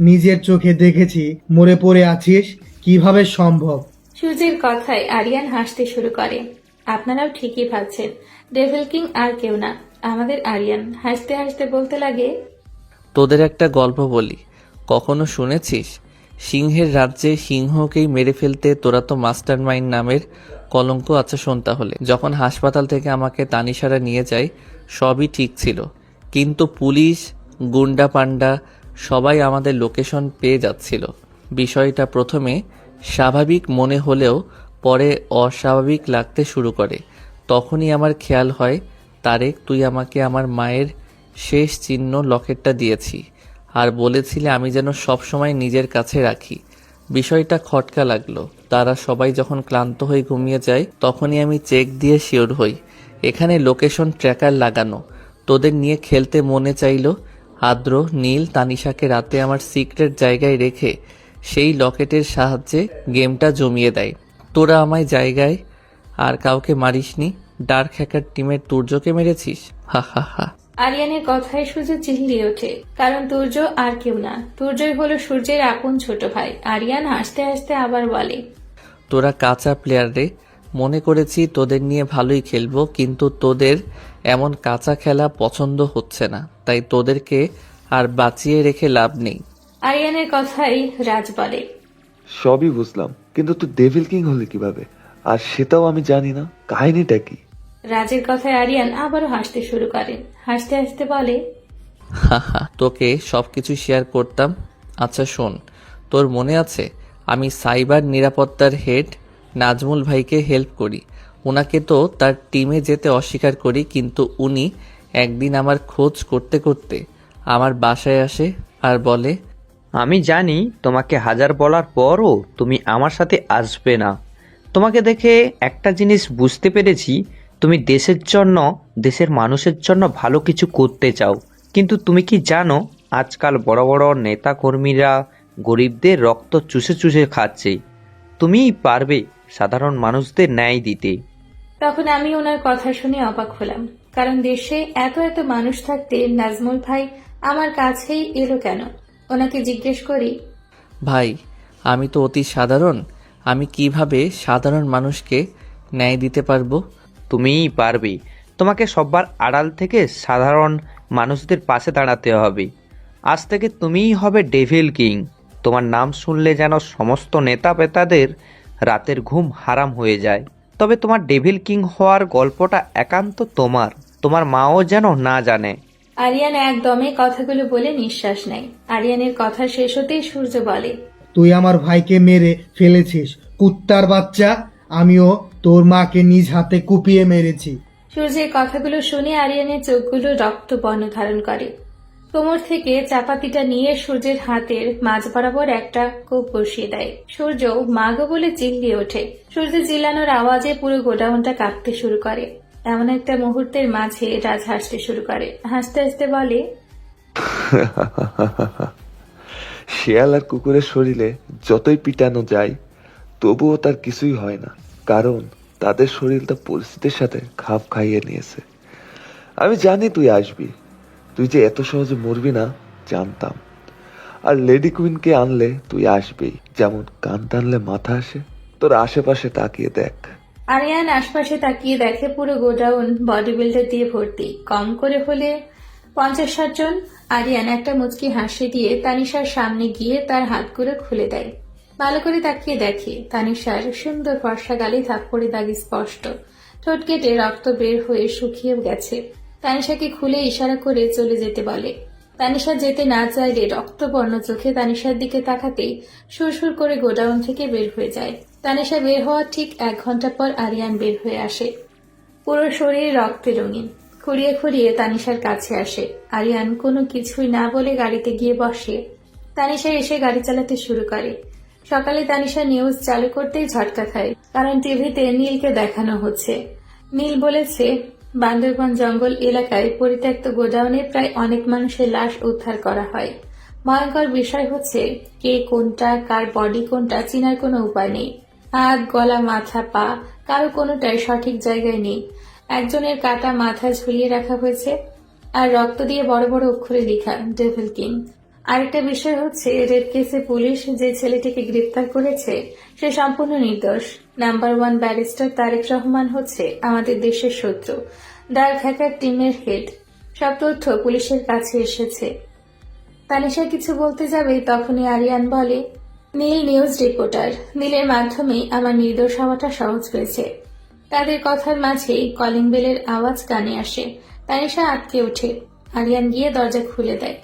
নিজের চোখে দেখেছি মরে পড়ে আছিস, কিভাবে সম্ভব?
সূর্যের কথায় আরিয়ান হাসতে শুরু করে। আপনারাও ঠিকই ভাবছেন, ডেভিল কিং আর কেউ না, আমাদের আরিয়ান। হাসতে হাসতে বলতে লাগে,
তোদের একটা গল্প বলি, কখনো শুনেছিস? সিংহের রাজ্যে সিংহকেই মেরে ফেলতে তোরা তো মাস্টার মাইন্ড নামের কলঙ্ক। আচ্ছা শোন তাহলে। যখন হাসপাতাল থেকে আমাকে তানিশারা নিয়ে যায় সবই ঠিক ছিল, কিন্তু পুলিশ, গুন্ডা পান্ডা সবাই আমাদের লোকেশন পেয়ে যাচ্ছিল। বিষয়টা প্রথমে স্বাভাবিক মনে হলেও পরে অস্বাভাবিক লাগতে শুরু করে। তখনই আমার খেয়াল হয়, তারেক, তুই আমাকে আমার মায়ের শেষ চিহ্ন লকেটটা দিয়েছি আর বলেছিলে আমি যেন সবসময় নিজের কাছে রাখি। বিষয়টা খটকা লাগলো। তারা সবাই যখন ক্লান্ত হয়ে ঘুমিয়ে যায় তখনই আমি চেক দিয়ে শিওর হই এখানে লোকেশন ট্র্যাকার লাগানো। তোদের নিয়ে খেলতে মনে চাইলো। আদ্র, নীল, তানিশাকে রাতে আমার সিক্রেট জায়গায় রেখে সেই লকেটের সাহায্যে গেমটা জমিয়ে দেয়। তোরা আমায় জায়গায় আর কাউকে মারিসনি, ডার্ক হ্যাকার টিমের তুর্যকে মেরেছিস। হা হা হা।
আরিয়ানের কথায় সূর্য চিল্লিয়ে ওঠে, কারণ তুর্য আর কেউ না, তুর্যই হলো সূর্যের আপন ছোট ভাই। আরিয়ান হাসতে হাসতে আবার বলে,
তোরা কাঁচা প্লেয়ার রে, মনে করেছি তোদের নিয়ে ভালোই খেলবো, কিন্তু তোদের এমন কাঁচা খেলা পছন্দ হচ্ছে না, তাই তোদেরকে আর বাঁচিয়ে রেখে লাভ নেই।
আরিয়ানের কথাই রাজ বলে,
সবই বুঝলাম, কিন্তু তুই ডেভিল কিং হলি কিভাবে? আর সেটাও আমি জানি না, কাহিনীটা কি?
রাজের কথায় আরিয়ান আবারও হাসতে শুরু করে। হাসতে হাসতে বলে,
হাহা, তোকে সবকিছু শেয়ার করতাম। আচ্ছা শোন, তোর মনে আছে আমি সাইবার নিরাপত্তার হেড নাজমুল ভাইকে হেল্প করি? ওনাকে তো তার টিমে যেতে অস্বীকার করি, কিন্তু উনি একদিন আমার খোঁজ করতে করতে আমার বাসায় আসে আর বলে,
আমি জানি তোমাকে হাজার বলার পরও তুমি আমার সাথে আসবে না। তোমাকে দেখে একটা জিনিস বুঝতে পেরেছি, তুমি দেশের জন্য, দেশের মানুষের জন্য ভালো কিছু করতে চাও। কিন্তু তুমি কি জানো, আজকাল বড় বড় নেতা কর্মীরা গরিবদের রক্ত চুষে চুষে খাচ্ছে। তুমিই পারবে সাধারণ মানুষদের ন্যায় দিতে।
তখন আমি ওনার কথা শুনে অবাক হলাম, কারণ দেশে এত এত মানুষ থাকতে নাজমুল ভাই আমার কাছেই এলো কেন? ওনাকে জিজ্ঞেস করি,
ভাই আমি তো অতি সাধারণ, আমি কিভাবে সাধারণ মানুষকে ন্যায় দিতে পারবো?
তুমিই পারবে। তোমাকে সবার আড়াল থেকে সাধারণ মানুষদের পাশে দাঁড়াতে হবে। আজ থেকে তুমিই হবে ডেভিল কিং। তোমার নাম শুনলে যেন সমস্ত নেতা পেতাদের রাতের ঘুম হারাম হয়ে যায়। তবে তোমার ডেভিল কিং হওয়ার গল্পটা একান্ত তোমার, তোমার মাও যেন না জানে।
আরিয়ান একদমে কথাগুলো বলে নিঃশ্বাস নেয়। আরিয়ানের কথা শেষ হতেই সূর্য বলে,
তুই আমার ভাইকে মেরে ফেলেছিস কুত্তার বাচ্চা। আমিও তোর মাকে নিজ হাতে কুপিয়ে মেরেছি।
সূর্যের কথাগুলো শুনে আরিয়ানের চোখগুলো রক্ত বর্ণ ধারণ করে। কোমর থেকে চাপাতিটা নিয়ে সূর্যের হাতের মাঝ বরাবর একটা কোপ বসিয়ে দেয়। সূর্য মাগো বলে চিল্লিয়ে ওঠে। সূর্য চিল্লানোর আওয়াজে পুরো গোডাউনটা কাঁপতে শুরু করে। এমন একটা মুহূর্তের মাঝে রাজ হাসতে শুরু করে। হাসতে হাসতে বলে,
শিয়াল আর কুকুরের শরীরে যতই পিটানো যায় তবুও তার কিছুই হয় না, কারণ তাদের শরীরটা পরিস্থিতির সাথে খাপ খাইয়ে নিয়েছে। আমি জানি তুই আসবি, তুই যে এত সহজে মরবি না জানতাম। আর লেডি কুইনকে আনলে তুই আসবেই, যেমন কান টানলে মাথা আসে। তোর আশেপাশে তাকিয়ে দেখ।
আরিয়ান আশপাশে তাকিয়ে দেখে পুরো গোডাউন বডি বিল্ডার দিয়ে ভর্তি, কম করে হলে 50-60 জন। আরিয়ান একটা মুচকি হাসি দিয়ে তানিশার সামনে গিয়ে তার হাতগুলো খুলে দেয়। ভালো করে তাকিয়ে দেখে তানিশার সুন্দর ফর্সা গালে থাপ্পড়ে দাগ স্পষ্ট, ঠোঁট কেটে রক্ত বের হয়ে শুকিয়েও গেছে। তানিশাকে খুলে ইশারা করে চলে যেতে বলে। তানিশা যেতে না চাইলে রক্তবর্ণ চোখে তানিশার দিকে তাকাতেই সুরসুর করে গোডাউন থেকে বের হয়ে যায়। তানিশা বের হওয়ার ঠিক 1 ঘন্টা পর আরিয়ান বের হয়ে আসে, পুরো শরীর রক্তে রঙিন। খুঁড়িয়ে খুঁড়িয়ে তানিশার কাছে আসে। আরিয়ান কোনো কিছুই না বলে গাড়িতে গিয়ে বসে। তানিশা এসে গাড়ি চালাতে শুরু করে। সকালে তানিশা নিউজ চালু করতেই ঝটকা খায়, কারণ টিভিতে নীলকে দেখানো হচ্ছে। নীল বলেছে, বান্দরবান জঙ্গল এলাকায় পরিত্যক্ত গোডাউনে প্রায় অনেক মানুষের লাশ উদ্ধার করা হয়। ভয়ঙ্কর বিষয় হচ্ছে, কে কোনটা, কার বডি কোনটা চিনার কোনো উপায় নেই। হাত, গলা, মাথা, পা কারো কোনোটাই সঠিক জায়গায় নেই। একজনের কাটা মাথা ঝুলিয়ে রাখা হয়েছে, আর রক্ত দিয়ে বড় বড় অক্ষরে লেখা ডেভিল কিং। আরেকটা বিষয় হচ্ছে রেপ কেসে পুলিশ যে ছেলেটিকে গ্রেপ্তার করেছে সে সম্পূর্ণ নির্দোষ। নাম্বার 1 ব্যারিস্টার তারেক রহমান হচ্ছে আমাদের দেশের শত্রু, ডার্ক হ্যাকার টিমের হেড। সব তথ্য পুলিশের কাছে এসেছে। তানিশা কিছু বলতে যাবে তখনই আরিয়ান বলে, নীল নিউজ রিপোর্টার, নীলের মাধ্যমেই আমার নির্দোষ হওয়াটা সহজ হয়েছে। তাদের কথার মাঝেই কলিং বেলের আওয়াজ কানে আসে। তানিশা আটকে ওঠে। আরিয়ান গিয়ে দরজা খুলে দেয়।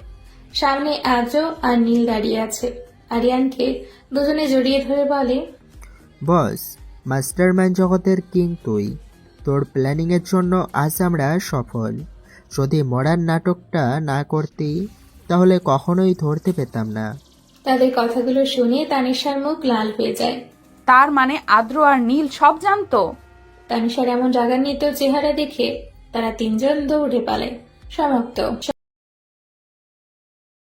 সামনে আজও আর নীল দাঁড়িয়ে আছে। আরিয়ানকে দুজনে জড়িয়ে ধরে বলে,
বস, মাস্টারমাইন্ড জগতের কিং তুই। তোর প্ল্যানিংয়ের জন্য আজ আমরা সফল। যদি মডার্ন নাটকটা না করতি তাহলে কখনোই ধরতে পেতাম না।
তাদের কথাগুলো শুনে তানিশার মুখ লাল হয়ে যায়।
তার মানে আদ্র আর নীল সব জানতো?
তানিশার এমন রাগান্বিত চেহারা দেখে তারা তিনজন দৌড়ে পালায়। সমাপ্ত।